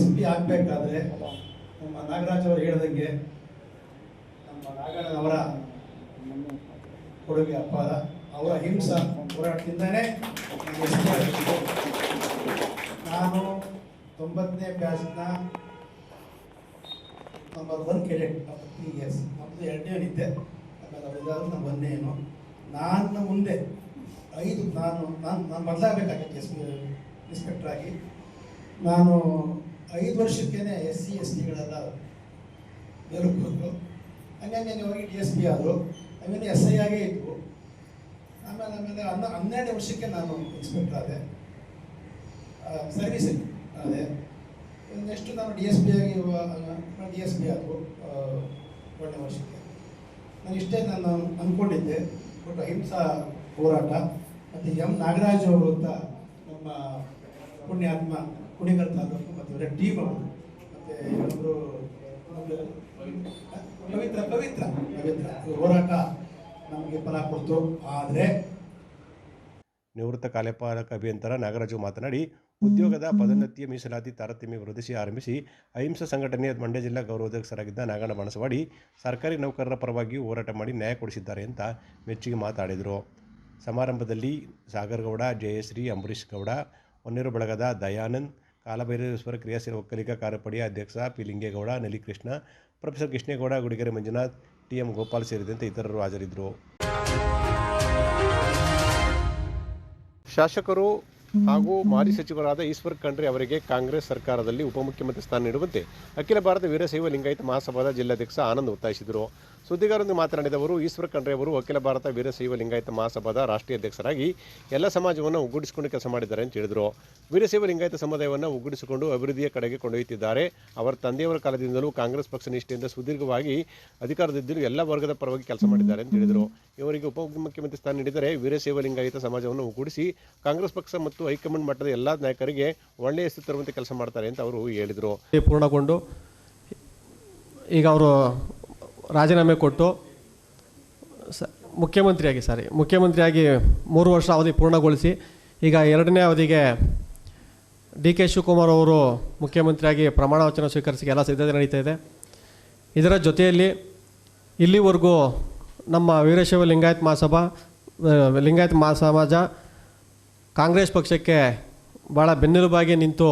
SP ಆಗಬೇಕಾದ್ರೆ ನಮ್ಮ ನಾಗರಾಜ್ ಅವರು ಹೇಳಿದಂಗೆ ನಮ್ಮ ನಾಗಣ್ಣನವರ ಕೊಡುಗೆ ಅಪಾರ. ಅವರ ಹಿಂಸಾ ಹೋರಾಟದಿಂದನೇ ನಾನು 90ನೇ ಬ್ಯಾಚ್ನ ನಂಬರ್ 1 ಕೆಡೆಟ್ PES ನಮ್ಮದು 2ನೇ ಇದ್ದೆ. ಆಮೇಲೆ ಅವರಿದ್ದಾದ್ರು ನಾನು 1ನೇನು. ನಾನು ಮುಂದೆ ನಾನು ಬದಲಾಗಬೇಕಾಗಿತ್ತು ಇನ್ಸ್ಪೆಕ್ಟರ್ ಆಗಿ. ನಾನು 5 ವರ್ಷಕ್ಕೇನೆ SC STಗಳೆಲ್ಲ ಮೇಲಕ್ಕೆ ಬಂದರು. ಹಂಗಾಗಿ ಹೋಗಿ DSP ಆದರು. ಆಮೇಲೆ SI ಆಗೇ ಇದ್ವು. ಆಮೇಲೆ 12 ವರ್ಷಕ್ಕೆ ನಾನು ಇನ್ಸ್ಪೆಕ್ಟರ್ ಆದೆ, ಸರ್ವಿಸಲ್ಲಿ ಆದೆ. ನೆಕ್ಸ್ಟು ನಾನು DSP ಆಗಿ DSP ಆದವು 1ನೇ ವರ್ಷಕ್ಕೆ. ನಾನು ಇಷ್ಟೇ ನಾನು ಅಂದ್ಕೊಂಡಿದ್ದೆ. ಬಟ್ ಅಹಿಂಸಾ ಹೋರಾಟ ಮತ್ತು ನಾಗರಾಜ್ ಅವರು ಅಂತ ನಮ್ಮ ಪುಣ್ಯಾತ್ಮ ಕುಣಿಗಲ್ ತಾಲೂಕು ಮತ್ತು ಇವರ ಟೀಮ್ ಅವರು ಮತ್ತು ಇನ್ನೊಬ್ಬರು ಪವಿತ್ರ ಹೋರಾಟ ನಮಗೆ ಫಲ ಕೊಡ್ತು. ಆದರೆ ನಿವೃತ್ತ ಕಾರ್ಯಪಾಲಕ ಅಭಿಯಂತರ ನಾಗರಾಜು ಮಾತನಾಡಿ, ಉದ್ಯೋಗದ ಪದೋನ್ನತಿಯ ಮೀಸಲಾತಿ ತಾರತಮ್ಯ ವಿರೋಧಿಸಿ ಆರಂಭಿಸಿ ಅಹಿಂಸಾ ಸಂಘಟನೆಯ ಮಂಡ್ಯ ಜಿಲ್ಲಾ ಗೌರವಾಧ್ಯಕ್ಷರಾಗಿದ್ದ ನಾಗಣ್ಣ ಬಾಣಸವಾಡಿ ಸರ್ಕಾರಿ ನೌಕರರ ಪರವಾಗಿ ಹೋರಾಟ ಮಾಡಿ ನ್ಯಾಯ ಕೊಡಿಸಿದ್ದಾರೆ ಅಂತ ಮೆಚ್ಚುಗೆ ಮಾತಾಡಿದರು. ಸಮಾರಂಭದಲ್ಲಿ ಸಾಗರ್ ಗೌಡ, ಜಯಶ್ರೀ, ಅಂಬರೀಶ್ ಗೌಡ, ಹೊನ್ನೇರು ಬಳಗದ ದಯಾನಂದ್, ಕಾಲಭೈರೇಶ್ವರ ಕ್ರಿಯಾಶೀಲ ಒಕ್ಕಲಿಗ ಕಾರ್ಯಪಡೆಯ ಅಧ್ಯಕ್ಷ P Lingegowda, Nalikrishna, professor Krishnegowda, Gudigere Manjunath, TM Gopal ಸೇರಿದಂತೆ ಇತರರು ಹಾಜರಿದ್ದರು. ಶಾಸಕರು ಹಾಗೂ ಮಾಜಿ ಸಚಿವರಾದ ಈಶ್ವರ್ ಖಂಡ್ರೆ ಅವರಿಗೆ ಕಾಂಗ್ರೆಸ್ ಸರ್ಕಾರದಲ್ಲಿ ಉಪಮುಖ್ಯಮಂತ್ರಿ ಸ್ಥಾನ ನೀಡುವಂತೆ ಅಖಿಲ ಭಾರತ ವೀರಶೈವ ಲಿಂಗಾಯತ ಮಹಾಸಭಾದ ಜಿಲ್ಲಾಧ್ಯಕ್ಷ ಆನಂದ್ ಒತ್ತಾಯಿಸಿದರು. ಸುದ್ದಿಗಾರರೊಂದಿಗೆ ಮಾತನಾಡಿದವರು, ಈಶ್ವರ್ ಖಂಡ್ರೆ ಅವರು ಅಖಿಲ ಭಾರತ ವೀರಶೈವ ಲಿಂಗಾಯತ ಮಹಾಸಭಾದ ರಾಷ್ಟ್ರೀಯ ಅಧ್ಯಕ್ಷರಾಗಿ ಎಲ್ಲ ಸಮಾಜವನ್ನು ಒಗ್ಗೂಡಿಸಿಕೊಂಡು ಕೆಲಸ ಮಾಡಿದ್ದಾರೆ ಅಂತ ಹೇಳಿದರು. ವೀರಶೈವ ಲಿಂಗಾಯತ ಸಮುದಾಯವನ್ನು ಒಗ್ಗೂಡಿಸಿಕೊಂಡು ಅಭಿವೃದ್ಧಿಯ ಕಡೆಗೆ ಕೊಂಡೊಯ್ಯುತ್ತಿದ್ದಾರೆ. ಅವರ ತಂದೆಯವರ ಕಾಲದಿಂದಲೂ ಕಾಂಗ್ರೆಸ್ ಪಕ್ಷ ನಿಷ್ಠೆಯಿಂದ ಸುದೀರ್ಘವಾಗಿ ಅಧಿಕಾರದಿದ್ದರೂ ಎಲ್ಲ ವರ್ಗದ ಪರವಾಗಿ ಕೆಲಸ ಮಾಡಿದ್ದಾರೆ ಅಂತ ಹೇಳಿದರು. ಇವರಿಗೆ ಉಪಮುಖ್ಯಮಂತ್ರಿ ಸ್ಥಾನ ನೀಡಿದರೆ ವೀರಶೈವ ಲಿಂಗಾಯತ ಸಮಾಜವನ್ನು ಒಗ್ಗೂಡಿಸಿ ಕಾಂಗ್ರೆಸ್ ಪಕ್ಷ ಮತ್ತು ಹೈಕಮಾಂಡ್ ಮಟ್ಟದ ಎಲ್ಲ ನಾಯಕರಿಗೆ ಒಳ್ಳೆಯ ಹೆಸರು ತರುವಂತೆ ಕೆಲಸ ಮಾಡ್ತಾರೆ ಅಂತ ಅವರು ಹೇಳಿದರು. ಪೂರ್ಣಗೊಂಡು ಈಗ ಅವರು ರಾಜೀನಾಮೆ ಕೊಟ್ಟು ಮುಖ್ಯಮಂತ್ರಿಯಾಗಿ 3 ವರ್ಷ ಅವಧಿ ಪೂರ್ಣಗೊಳಿಸಿ ಈಗ 2ನೇ ಅವಧಿಗೆ DK ಶಿವಕುಮಾರ್ ಅವರು ಮುಖ್ಯಮಂತ್ರಿಯಾಗಿ ಪ್ರಮಾಣ ವಚನ ಸ್ವೀಕರಿಸಿ ಎಲ್ಲ ಸಿದ್ಧತೆ ನಡೀತಾ ಇದೆ. ಇದರ ಜೊತೆಯಲ್ಲಿ ಇಲ್ಲಿವರೆಗೂ ನಮ್ಮ ವೀರಶೈವ ಲಿಂಗಾಯತ ಮಹಾಸಭಾ ಸಮಾಜ ಕಾಂಗ್ರೆಸ್ ಪಕ್ಷಕ್ಕೆ ಭಾಳ ಬೆನ್ನೆಲುಬಾಗಿ ನಿಂತು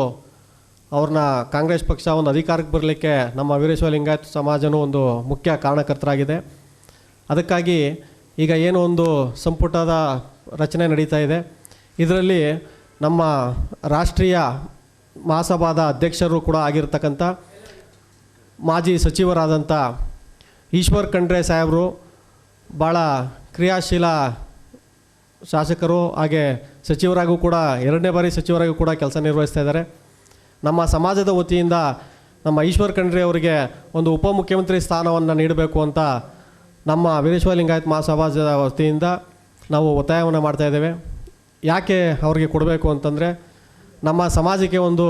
ಅವ್ರನ್ನ ಕಾಂಗ್ರೆಸ್ ಪಕ್ಷ ಒಂದು ಅಧಿಕಾರಕ್ಕೆ ಬರಲಿಕ್ಕೆ ನಮ್ಮ ವೀರಶೈವ ಲಿಂಗಾಯತ ಸಮಾಜನೂ ಒಂದು ಮುಖ್ಯ ಕಾರಣಕರ್ತರಾಗಿದೆ. ಅದಕ್ಕಾಗಿ ಈಗ ಏನು ಒಂದು ಸಂಪುಟದ ರಚನೆ ನಡೀತಾ ಇದೆ, ಇದರಲ್ಲಿ ನಮ್ಮ ರಾಷ್ಟ್ರೀಯ ಮಹಾಸಭಾದ ಅಧ್ಯಕ್ಷರು ಕೂಡ ಆಗಿರ್ತಕ್ಕಂಥ ಮಾಜಿ ಸಚಿವರಾದಂಥ ಈಶ್ವರ್ ಖಂಡ್ರೆ ಸಾಹೇಬರು ಭಾಳ ಕ್ರಿಯಾಶೀಲ ಶಾಸಕರು, ಹಾಗೆ ಸಚಿವರಾಗೂ ಕೂಡ 2ನೇ ಬಾರಿ ಸಚಿವರಾಗೂ ಕೂಡ ಕೆಲಸ ನಿರ್ವಹಿಸ್ತಾ ಇದ್ದಾರೆ. ನಮ್ಮ ಸಮಾಜದ ವತಿಯಿಂದ ನಮ್ಮ ಈಶ್ವರ್ ಖಂಡ್ರೆ ಅವರಿಗೆ ಒಂದು ಉಪಮುಖ್ಯಮಂತ್ರಿ ಸ್ಥಾನವನ್ನು ನೀಡಬೇಕು ಅಂತ ನಮ್ಮ ವೀರಶೈವ ಲಿಂಗಾಯತ ಮಹಾಸಭಾದ ವತಿಯಿಂದ ನಾವು ಒತ್ತಾಯವನ್ನು ಮಾಡ್ತಾಯಿದ್ದೇವೆ. ಯಾಕೆ ಅವ್ರಿಗೆ ಕೊಡಬೇಕು ಅಂತಂದರೆ, ನಮ್ಮ ಸಮಾಜಕ್ಕೆ ಒಂದು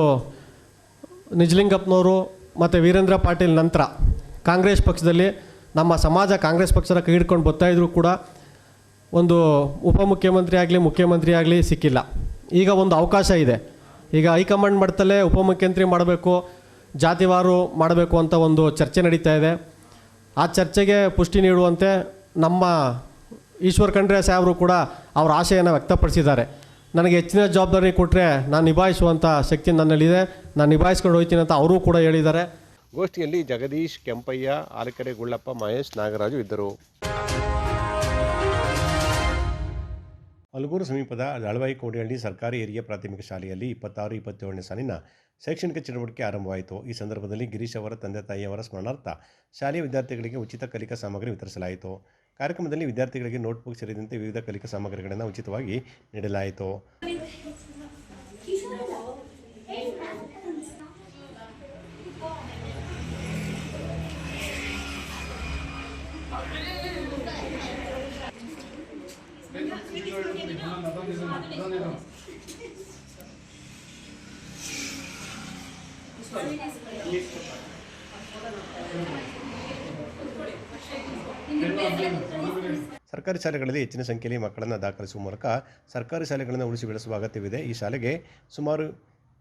ನಿಜಲಿಂಗಪ್ಪನವರು ಮತ್ತು ವೀರೇಂದ್ರ ಪಾಟೀಲ್ ನಂತರ ಕಾಂಗ್ರೆಸ್ ಪಕ್ಷದಲ್ಲಿ ನಮ್ಮ ಸಮಾಜ ಕಾಂಗ್ರೆಸ್ ಪಕ್ಷದ ಕೈ ಹಿಡ್ಕೊಂಡು ಬರ್ತಾಯಿದ್ರು ಕೂಡ ಒಂದು ಉಪಮುಖ್ಯಮಂತ್ರಿ ಆಗಲಿ ಮುಖ್ಯಮಂತ್ರಿ ಆಗಲಿ ಸಿಕ್ಕಿಲ್ಲ. ಈಗ ಒಂದು ಅವಕಾಶ ಇದೆ. ಈಗ ಹೈಕಮಾಂಡ್ ಮಟ್ಟದಲ್ಲೇ ಉಪಮುಖ್ಯಮಂತ್ರಿ ಮಾಡಬೇಕು, ಜಾತಿವಾರು ಮಾಡಬೇಕು ಅಂತ ಒಂದು ಚರ್ಚೆ ನಡೀತಾ ಇದೆ. ಆ ಚರ್ಚೆಗೆ ಪುಷ್ಟಿ ನೀಡುವಂತೆ ನಮ್ಮ ಈಶ್ವರ್ ಖಂಡ್ರೆ ಸಾಹೇಬರು ಕೂಡ ಅವರ ಆಶೆಯನ್ನು ವ್ಯಕ್ತಪಡಿಸಿದ್ದಾರೆ. ನನಗೆ ಹೆಚ್ಚಿನ ಜವಾಬ್ದಾರಿ ಕೊಟ್ಟರೆ ನಾನು ನಿಭಾಯಿಸುವಂಥ ಶಕ್ತಿ ನನ್ನಲ್ಲಿದೆ, ನಾನು ನಿಭಾಯಿಸ್ಕೊಂಡು ಹೋಗ್ತೀನಿ ಅಂತ ಅವರೂ ಕೂಡ ಹೇಳಿದ್ದಾರೆ. ಗೋಷ್ಠಿಯಲ್ಲಿ ಜಗದೀಶ್, ಕೆಂಪಯ್ಯ, ಆಲಕೆರೆ ಗುಳ್ಳಪ್ಪ, ಮಹೇಶ್, ನಾಗರಾಜು ಇದ್ದರು. ಅಲಗೂರು ಸಮೀಪದ ದಳವಾಯಿ ಕೋಡಿಹಳ್ಳಿ ಸರ್ಕಾರಿ ಹಿರಿಯ ಪ್ರಾಥಮಿಕ ಶಾಲೆಯಲ್ಲಿ 26-27ನೇ ಸಾಲಿನ ಶೈಕ್ಷಣಿಕ ಚಟುವಟಿಕೆ ಆರಂಭವಾಯಿತು. ಈ ಸಂದರ್ಭದಲ್ಲಿ ಗಿರೀಶ್ ಅವರ ತಂದೆ ತಾಯಿಯವರ ಸ್ಮರಣಾರ್ಥ ಶಾಲೆಯ ವಿದ್ಯಾರ್ಥಿಗಳಿಗೆ ಉಚಿತ ಕಲಿಕಾ ಸಾಮಗ್ರಿ ವಿತರಿಸಲಾಯಿತು. ಕಾರ್ಯಕ್ರಮದಲ್ಲಿ ವಿದ್ಯಾರ್ಥಿಗಳಿಗೆ ನೋಟ್ಬುಕ್ ಸೇರಿದಂತೆ ವಿವಿಧ ಕಲಿಕಾ ಸಾಮಗ್ರಿಗಳನ್ನು ಉಚಿತವಾಗಿ ನೀಡಲಾಯಿತು. ಸರ್ಕಾರಿ ಶಾಲೆಗಳಲ್ಲಿ ಹೆಚ್ಚಿನ ಸಂಖ್ಯೆಯಲ್ಲಿ ಮಕ್ಕಳನ್ನು ದಾಖಲಿಸುವ ಮೂಲಕ ಸರ್ಕಾರಿ ಶಾಲೆಗಳನ್ನು ಉಳಿಸಿ ಬೆಳೆಸುವ ಅಗತ್ಯವಿದೆ. ಈ ಶಾಲೆಗೆ ಸುಮಾರು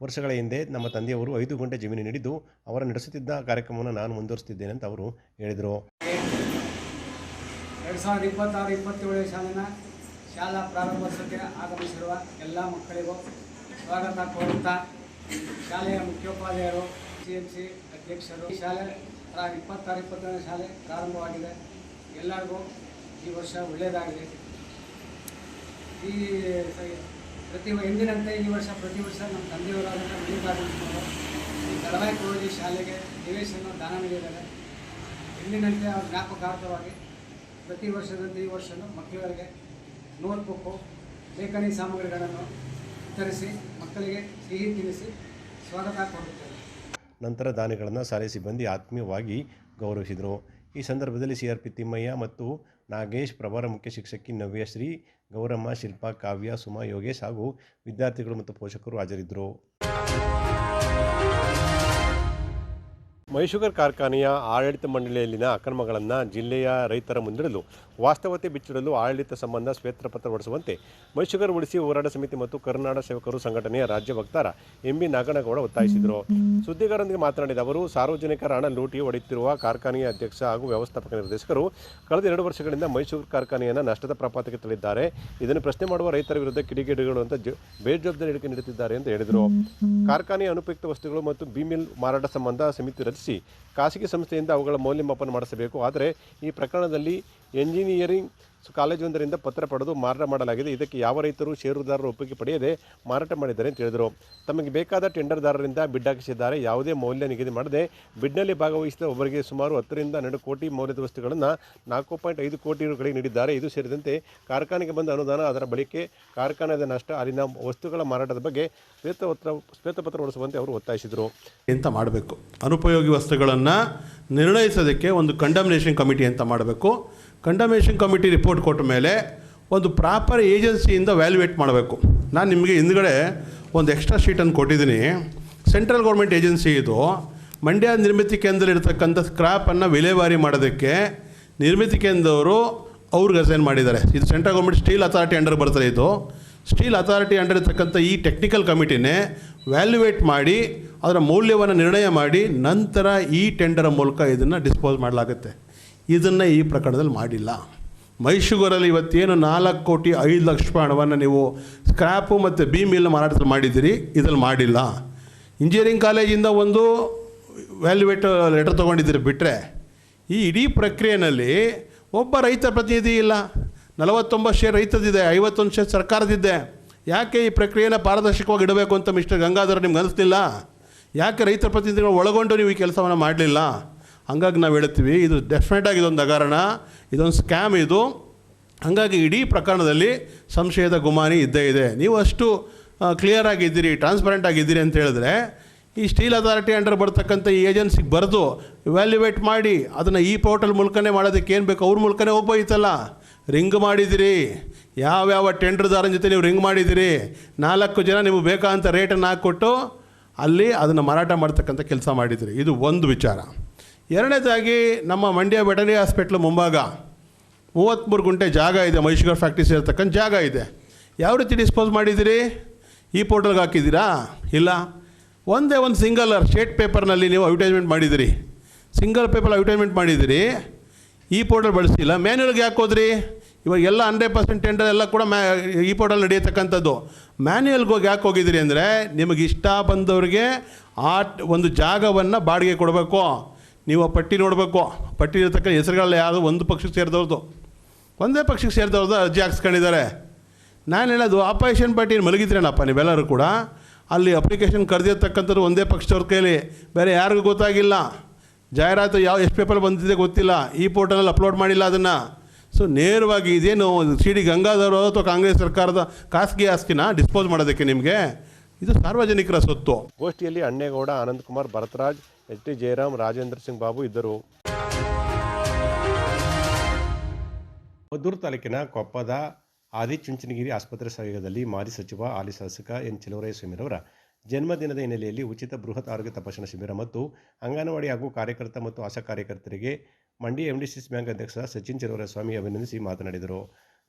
ವರ್ಷಗಳ ಹಿಂದೆ ನಮ್ಮ ತಂದೆಯವರು 5 ಗುಂಟೆ ಜಮೀನು ನೀಡಿದ್ದು ಅವರು ನಡೆಸುತ್ತಿದ್ದ ಕಾರ್ಯಕ್ರಮವನ್ನು ನಾನು ಮುಂದುವರಿಸುತ್ತಿದ್ದೇನೆ ಅಂತ ಅವರು ಹೇಳಿದರು. 2026-27 ಸಾಲಿನ ಶಾಲಾ ಪ್ರಾರಂಭೋತ್ಸವಕ್ಕೆ ಆಗಮಿಸಿರುವ ಎಲ್ಲ ಮಕ್ಕಳಿಗೂ ಸ್ವಾಗತ ಕೋರುತ್ತಾ ಶಾಲೆಯ ಮುಖ್ಯೋಪಾಧ್ಯಾಯರು, CMC ಅಧ್ಯಕ್ಷರು, ಈ ಶಾಲೆ 26-27ನೇ ಶಾಲೆ ಪ್ರಾರಂಭವಾಗಿದೆ. ಎಲ್ಲರಿಗೂ ಈ ವರ್ಷ ಒಳ್ಳೆಯದಾಗಲಿ. ಎಂದಿನಂತೆ ಈ ವರ್ಷ ಪ್ರತಿ ವರ್ಷ ನಮ್ಮ ತಂದೆಯವರಾದಂಥ ಮಲ್ಲಿಕಾರ್ಜುನವರು ಈ ದಳವಾಯಿ ಕೋಡಿ ಶಾಲೆಗೆ ನಿವೇಶನ ದಾನ ನೀಡಿದ್ದಾರೆ. ಎಂದಿನಂತೆ ಅವ್ರ ಜ್ಞಾಪಕಾರ್ಥವಾಗಿ ಪ್ರತಿ ವರ್ಷದಂತೆ ಈ ವರ್ಷವೂ ಮಕ್ಕಳಿಗೆ ನೋಟ್ಬುಕ್ಕು, ಲೇಖನಿ ಸಾಮಗ್ರಿಗಳನ್ನು ವಿತರಿಸಿ ಮಕ್ಕಳಿಗೆ ಸಿಹಿ ತಿನ್ನಿಸಿ ಸ್ವಾಗತ ಕೋರುತ್ತೇವೆ. ನಂತರ ದಾನಿಗಳನ್ನು ಶಾಲೆ ಸಿಬ್ಬಂದಿ ಆತ್ಮೀಯವಾಗಿ ಗೌರವಿಸಿದರು. ಈ ಸಂದರ್ಭದಲ್ಲಿ CRP ತಿಮ್ಮಯ್ಯ ಮತ್ತು ನಾಗೇಶ್, ಪ್ರಭಾರ ಮುಖ್ಯ ಶಿಕ್ಷಕಿ ನವ್ಯಶ್ರೀ, ಗೌರಮ್ಮ, ಶಿಲ್ಪಾ, ಕಾವ್ಯ, ಸುಮಾ, ಯೋಗೇಶ್ ಹಾಗೂ ವಿದ್ಯಾರ್ಥಿಗಳು ಮತ್ತು ಪೋಷಕರು ಹಾಜರಿದ್ದರು. ಮೈಶುಗರ್ ಕಾರ್ಖಾನೆಯ ಆಡಳಿತ ಮಂಡಳಿಯಲ್ಲಿನ ಅಕ್ರಮಗಳನ್ನು ಜಿಲ್ಲೆಯ ರೈತರ ಮುಂದಿಡಲು ವಾಸ್ತವತೆ ಬಿಚ್ಚಿಡಲು ಆಡಳಿತ ಸಂಬಂಧ ಶ್ವೇತಪತ್ರ ಹೊರಡಿಸುವಂತೆ ಮೈಶುಗರ್ ಉಳಿಸಿ ಹೋರಾಟ ಸಮಿತಿ ಮತ್ತು ಕರುನಾಡ ಸೇವಕರು ಸಂಘಟನೆಯ ರಾಜ್ಯ ವಕ್ತಾರ MB ನಾಗನಗೌಡ ಒತ್ತಾಯಿಸಿದರು. ಸುದ್ದಿಗಾರರೊಂದಿಗೆ ಮಾತನಾಡಿದ ಅವರು, ಸಾರ್ವಜನಿಕರ ಹಣ ಲೂಟಿ ಹೊಡೆಯುತ್ತಿರುವ ಕಾರ್ಖಾನೆಯ ಅಧ್ಯಕ್ಷ ಹಾಗೂ ವ್ಯವಸ್ಥಾಪಕ ನಿರ್ದೇಶಕರು ಕಳೆದ 2 ವರ್ಷಗಳಿಂದ ಮೈಶುಗರ್ ಕಾರ್ಖಾನೆಯನ್ನು ನಷ್ಟದ ಪ್ರಪಾತಕ್ಕೆ ತಳ್ಳಿದ್ದಾರೆ. ಇದನ್ನು ಪ್ರಶ್ನೆ ಮಾಡುವ ರೈತರ ವಿರುದ್ಧ ಕಿಡಿಗೇಡಿಗಳು ಅಂತ ಬೇಜವಾಬ್ದಾರಿ ಹೇಳಿಕೆ ನೀಡುತ್ತಿದ್ದಾರೆ ಎಂದು ಹೇಳಿದರು. ಕಾರ್ಖಾನೆಯ ಅನುಪಯುಕ್ತ ವಸ್ತುಗಳು ಮತ್ತು ಬಿಮಿಲ್ ಮಾರಾಟ ಸಂಬಂಧ ಸಮಿತಿ ರಚಿಸಿ ಖಾಸಗಿ ಸಂಸ್ಥೆಯಿಂದ ಅವುಗಳ ಮೌಲ್ಯಮಾಪನ ಮಾಡಿಸಬೇಕು. ಆದರೆ ಈ ಪ್ರಕರಣದಲ್ಲಿ ಎಂಜಿನಿಯರಿಂಗ್ ಕಾಲೇಜೊಂದರಿಂದ ಪತ್ರ ಪಡೆದು ಮಾರಾಟ ಮಾಡಲಾಗಿದೆ. ಇದಕ್ಕೆ ಯಾವ ರೈತರು ಷೇರುದಾರರು ಒಪ್ಪಿಗೆ ಪಡೆಯದೆ ಮಾರಾಟ ಮಾಡಿದ್ದಾರೆ ಅಂತ ಹೇಳಿದರು. ತಮಗೆ ಬೇಕಾದ ಟೆಂಡರ್ದಾರರಿಂದ ಬಿಡ್ ಹಾಕಿಸಿದ್ದಾರೆ. ಯಾವುದೇ ಮೌಲ್ಯ ನಿಗದಿ ಮಾಡದೆ ಬಿಡ್ನಲ್ಲಿ ಭಾಗವಹಿಸಿದ ಒಬ್ಬರಿಗೆ ಸುಮಾರು 10-12 ಕೋಟಿ ಮೌಲ್ಯದ ವಸ್ತುಗಳನ್ನು 4.5 ಕೋಟಿ ರುಗಳಿಗೆ ನೀಡಿದ್ದಾರೆ. ಇದು ಸೇರಿದಂತೆ ಕಾರ್ಖಾನೆಗೆ ಬಂದ ಅನುದಾನ, ಅದರ ಬಳಕೆ, ಕಾರ್ಖಾನೆಯ ನಷ್ಟ, ಅಲ್ಲಿನ ವಸ್ತುಗಳ ಮಾರಾಟದ ಬಗ್ಗೆ ಶ್ವೇತಪತ್ರ ಹೊರಡಿಸುವಂತೆ ಅವರು ಒತ್ತಾಯಿಸಿದರು. ಅಂತ ಮಾಡಬೇಕು. ಅನುಪಯೋಗಿ ವಸ್ತುಗಳನ್ನು ನಿರ್ಣಯಿಸೋದಕ್ಕೆ ಒಂದು ಕಂಡಮ್ನೇಷನ್ ಕಮಿಟಿ ಅಂತ ಮಾಡಬೇಕು. ಕಂಡಮ್ನೇಷನ್ ಕಮಿಟಿ ರಿಪೋರ್ಟ್ ಕೊಟ್ಟ ಮೇಲೆ ಒಂದು ಪ್ರಾಪರ್ ಏಜೆನ್ಸಿಯಿಂದ ವ್ಯಾಲ್ಯೂಯೇಟ್ ಮಾಡಬೇಕು. ನಾನು ನಿಮಗೆ ಹಿಂದ್ಗಡೆ ಒಂದು ಎಕ್ಸ್ಟ್ರಾ ಶೀಟನ್ನು ಕೊಟ್ಟಿದ್ದೀನಿ. ಸೆಂಟ್ರಲ್ ಗೌರ್ಮೆಂಟ್ ಏಜೆನ್ಸಿ ಇದು. ಮಂಡ್ಯ ನಿರ್ಮಿತಿ ಕೇಂದ್ರದಲ್ಲಿರ್ತಕ್ಕಂಥ ಸ್ಕ್ರಾಪನ್ನು ವಿಲೇವಾರಿ ಮಾಡೋದಕ್ಕೆ ನಿರ್ಮಿತಿ ಕೇಂದ್ರದವರು ಅವ್ರಿಗೆ ಅಸೈನ್ ಮಾಡಿದ್ದಾರೆ. ಇದು central government steel authority under ಬರ್ತದೆ. ಇದು ಸ್ಟೀಲ್ ಅಥಾರಿಟಿ ಅಂಡರ್ ಇರ್ತಕ್ಕಂಥ ಈ ಟೆಕ್ನಿಕಲ್ ಕಮಿಟಿನೇ ವ್ಯಾಲ್ಯೂಯೇಟ್ ಮಾಡಿ ಅದರ ಮೌಲ್ಯವನ್ನು ನಿರ್ಣಯ ಮಾಡಿ ನಂತರ ಈ ಟೆಂಡರ್ ಮೂಲಕ ಇದನ್ನು ಡಿಸ್ಪೋಸ್ ಮಾಡಲಾಗುತ್ತೆ. ಇದನ್ನು ಈ ಪ್ರಕರಣದಲ್ಲಿ ಮಾಡಿಲ್ಲ. ಮೈಶುಗರಲ್ಲಿ ಇವತ್ತೇನು 4,05,00,000 ಹಣವನ್ನು ನೀವು ಸ್ಕ್ರ್ಯಾಪು ಮತ್ತು ಬಿ ಮಿಲ್ ಮಾರಾಟದಲ್ಲಿ ಮಾಡಿದ್ದೀರಿ, ಇದರಲ್ಲಿ ಮಾಡಿಲ್ಲ. ಇಂಜಿನಿಯರಿಂಗ್ ಕಾಲೇಜಿಂದ ಒಂದು ವ್ಯಾಲ್ಯೂಯೇಟ್ ಲೆಟರ್ ತೊಗೊಂಡಿದ್ದೀರಿ ಬಿಟ್ಟರೆ ಈ ಇಡೀ ಪ್ರಕ್ರಿಯೆಯಲ್ಲಿ ಒಬ್ಬ ರೈತ ಪ್ರತಿನಿಧಿ ಇಲ್ಲ. 49 ಶೇರ್ ರೈತದಿದೆ, 51 ಶೇರ್ ಸರ್ಕಾರದಿದೆ. ಯಾಕೆ ಈ ಪ್ರಕ್ರಿಯೆನ ಪಾರದರ್ಶಕವಾಗಿ ಇಡಬೇಕು ಅಂತ ಮಿಸ್ಟರ್ ಗಂಗಾಧರ್ ನಿಮ್ಗೆ ಅನಿಸ್ತಿಲ್ಲ? ಯಾಕೆ ರೈತ ಪ್ರತಿನಿಧಿಗಳು ಒಳಗೊಂಡು ನೀವು ಈ ಕೆಲಸವನ್ನು ಮಾಡಲಿಲ್ಲ? ಹಂಗಾಗಿ ನಾವು ಹೇಳ್ತೀವಿ, ಇದು ಡೆಫಿನೆಟಾಗಿ ಇದೊಂದು ಹಗರಣ, ಇದೊಂದು ಸ್ಕ್ಯಾಮ್ ಇದು. ಹಾಗಾಗಿ ಇಡೀ ಪ್ರಕರಣದಲ್ಲಿ ಸಂಶಯದ ಗುಮಾನಿ ಇದ್ದೇ ಇದೆ. ನೀವು ಅಷ್ಟು ಕ್ಲಿಯರ್ ಆಗಿದ್ದೀರಿ, ಟ್ರಾನ್ಸ್ಪರೆಂಟ್ ಆಗಿದ್ದೀರಿ ಅಂತ ಹೇಳಿದ್ರೆ ಈ ಸ್ಟೀಲ್ ಅಥಾರಿಟಿ ಅಂಡರ್ ಬರ್ತಕ್ಕಂಥ ಈ ಏಜೆನ್ಸಿಗೆ ಬರೆದು ವ್ಯಾಲ್ಯೂವೇಟ್ ಮಾಡಿ ಅದನ್ನು ಈ ಪೋರ್ಟಲ್ ಮೂಲಕನೇ ಮಾಡೋದಕ್ಕೆ ಏನು ಬೇಕು ಅವ್ರ ಮೂಲಕನೇ ಹೋಗ್ಬೋಯಿತಲ್ಲ. ರಿಂಗ್ ಮಾಡಿದಿರಿ, ಯಾವ್ಯಾವ ಟೆಂಡರ್ದಾರನ ಜೊತೆ ನೀವು ರಿಂಗ್ ಮಾಡಿದಿರಿ, 4 ಜನ ನಿಮಗೆ ಬೇಕಾ ಅಂತ ರೇಟನ್ನು ಹಾಕ್ಕೊಟ್ಟು ಅಲ್ಲಿ ಅದನ್ನು ಮಾರಾಟ ಮಾಡ್ತಕ್ಕಂಥ ಕೆಲಸ ಮಾಡಿದಿರಿ. ಇದು ಒಂದು ವಿಚಾರ. ಎರಡನೇದಾಗಿ ನಮ್ಮ ಮಂಡ್ಯ ವೆಟರ್ನರಿ ಹಾಸ್ಪಿಟ್ಲ್ ಮುಂಭಾಗ 33 ಗುಂಟೆ ಜಾಗ ಇದೆ, ಮೈಶುಗರ್ ಫ್ಯಾಕ್ಟ್ರಿ ಸೇರ್ತಕ್ಕಂಥ ಜಾಗ ಇದೆ. ಯಾವ ರೀತಿ ಡಿಸ್ಪೋಸ್ ಮಾಡಿದ್ದೀರಿ? ಈ ಪೋರ್ಟಲ್ಗೆ ಹಾಕಿದ್ದೀರಾ? ಇಲ್ಲ. ಒಂದೇ ಒಂದು ಸಿಂಗಲ್ ಸ್ಟೇಟ್ ಪೇಪರ್ನಲ್ಲಿ ನೀವು ಅಡ್ವರ್ಟೈಸ್ಮೆಂಟ್ ಮಾಡಿದಿರಿ, ಸಿಂಗಲ್ ಪೇಪರ್ ಅಡ್ವರ್ಟೈಸ್ಮೆಂಟ್ ಮಾಡಿದಿರಿ, ಈ ಪೋರ್ಟಲ್ ಬಳಸಿಲ್ಲ. ಮ್ಯಾನ್ಯಲ್ಗೆ ಯಾಕೆ ಹೋದ್ರಿ? ಇವಾಗ ಎಲ್ಲ 100% ಟೆಂಡರ್ ಎಲ್ಲ ಕೂಡ ಈ ಪೋರ್ಟಲ್ ನಡೆಯತಕ್ಕಂಥದ್ದು. ಮ್ಯಾನ್ಯಲ್ಗೆ ಹೋಗಿ ಯಾಕೆ ಹೋಗಿದ್ದೀರಿ ಅಂದರೆ ನಿಮಗೆ ಇಷ್ಟ ಬಂದವ್ರಿಗೆ ಆ ಒಂದು ಜಾಗವನ್ನು ಬಾಡಿಗೆ ಕೊಡಬೇಕು. ನೀವು ಆ ಪಟ್ಟಿ ನೋಡಬೇಕು, ಪಟ್ಟಿ ಇರತಕ್ಕ ಹೆಸರುಗಳೆಲ್ಲ ಯಾವುದು ಒಂದು ಪಕ್ಷಕ್ಕೆ ಸೇರಿದವ್ರದ್ದು, ಒಂದೇ ಪಕ್ಷಕ್ಕೆ ಸೇರಿದವ್ರದ್ದು ಅರ್ಜಿ ಹಾಕ್ಸ್ಕೊಂಡಿದ್ದಾರೆ. ನಾನು ಹೇಳೋದು ಆಪರೇಷನ್ ಪಾರ್ಟಿ ಮಲಗಿದ್ರೇನಪ್ಪ ನೀವೆಲ್ಲರೂ ಕೂಡ? ಅಲ್ಲಿ ಅಪ್ಲಿಕೇಶನ್ ಕರೆದಿರ್ತಕ್ಕಂಥದ್ದು ಒಂದೇ ಪಕ್ಷದವ್ರ ಕೈಲಿ, ಬೇರೆ ಯಾರಿಗೂ ಗೊತ್ತಾಗಿಲ್ಲ. ಜಾಹೀರಾತು ಎಷ್ಟು ಪೇಪರ್ ಬಂದಿದೆ ಗೊತ್ತಿಲ್ಲ, ಈ ಪೋರ್ಟಲಲ್ಲಿ ಅಪ್ಲೋಡ್ ಮಾಡಿಲ್ಲ ಅದನ್ನು. ಸೊ ನೇರವಾಗಿ ಇದೇನು ಸಿ.ಡಿ. ಗಂಗಾಧರ್ ಅಥವಾ ಕಾಂಗ್ರೆಸ್ ಸರ್ಕಾರದ ಖಾಸಗಿ ಆಸ್ತಿನ ಡಿಸ್ಪೋಸ್ ಮಾಡೋದಕ್ಕೆ ನಿಮಗೆ? ಇದು ಸಾರ್ವಜನಿಕರ ಸೊತ್ತು. ಗೋಷ್ಠಿಯಲ್ಲಿ ಅಣ್ಣೇಗೌಡ, ಆನಂದಕುಮಾರ್, ಭರತರಾಜ್, ಎಚ್ ಟಿ ಜಯರಾಮ್, ರಾಜೇಂದ್ರ ಸಿಂಗ್ ಬಾಬು ಇದ್ದರು. ಮದ್ದೂರು ತಾಲೂಕಿನ ಕೊಪ್ಪದ ಆದಿಚುಂಚನಗಿರಿ ಆಸ್ಪತ್ರೆ ಸಹಯೋಗದಲ್ಲಿ ಮಾಜಿ ಸಚಿವ ಹಾಲಿ ಶಾಸಕ ಎನ್ ಚೆಲುವರಾಯಸ್ವಾಮಿರವರ ಜನ್ಮದಿನದ ಹಿನ್ನೆಲೆಯಲ್ಲಿ ಉಚಿತ ಬೃಹತ್ ಆರೋಗ್ಯ ತಪಾಸಣಾ ಶಿಬಿರ ಮತ್ತು ಅಂಗನವಾಡಿ ಹಾಗೂ ಕಾರ್ಯಕರ್ತ ಮತ್ತು ಆಶಾ ಕಾರ್ಯಕರ್ತರಿಗೆ ಮಂಡ್ಯ MDCC ಬ್ಯಾಂಕ್ ಅಧ್ಯಕ್ಷ ಸಚಿನ್ ಚೆಲುವರಾಯಸ್ವಾಮಿ ಅಭಿನಂದಿಸಿ ಮಾತನಾಡಿದರು.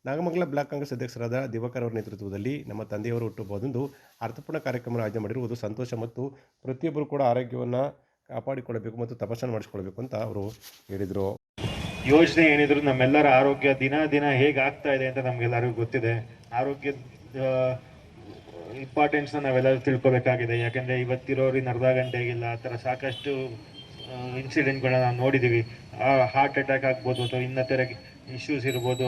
ನಾಗಮಂಗಲ ಬ್ಲಾಕ್ ಕಾಂಗ್ರೆಸ್ ಅಧ್ಯಕ್ಷರಾದ ದಿವಾಕರ್ ಅವರ ನೇತೃತ್ವದಲ್ಲಿ ನಮ್ಮ ತಂದೆಯವರು ಹುಟ್ಟುಹಬ್ಬದಂದು ಅರ್ಥಪೂರ್ಣ ಕಾರ್ಯಕ್ರಮ ಆಯೋಜನೆ ಮಾಡಿರುವುದು ಸಂತೋಷ ಮತ್ತು ಪ್ರತಿಯೊಬ್ಬರು ಕೂಡ ಆರೋಗ್ಯವನ್ನು ಕಾಪಾಡಿಕೊಳ್ಳಬೇಕು ಮತ್ತು ತಪಾಸಣೆ ಮಾಡಿಸಿಕೊಳ್ಬೇಕು ಅಂತ ಅವರು ಹೇಳಿದರು. ಯೋಜನೆ ಏನಿದ್ರು ನಮ್ಮೆಲ್ಲರ ಆರೋಗ್ಯ ದಿನ ದಿನ ಹೇಗೆ ಆಗ್ತಾ ಇದೆ ಅಂತ ನಮ್ಗೆಲ್ಲರಿಗೂ ಗೊತ್ತಿದೆ. ಆರೋಗ್ಯದ ಇಂಪಾರ್ಟೆನ್ಸ್ನ ನಾವೆಲ್ಲರೂ ತಿಳ್ಕೊಬೇಕಾಗಿದೆ. ಯಾಕೆಂದರೆ ಇವತ್ತಿರೋರಿಗೆ ಅರ್ಧ ಗಂಟೆಗಿಲ್ಲ ಆ ಥರ ಸಾಕಷ್ಟು ಇನ್ಸಿಡೆಂಟ್ಗಳನ್ನ ನಾವು ನೋಡಿದ್ದೀವಿ. ಹಾರ್ಟ್ ಅಟ್ಯಾಕ್ ಆಗ್ಬೋದು ಅಥವಾ ಇನ್ನಿತರ ಇಶ್ಯೂಸ್ ಇರ್ಬೋದು,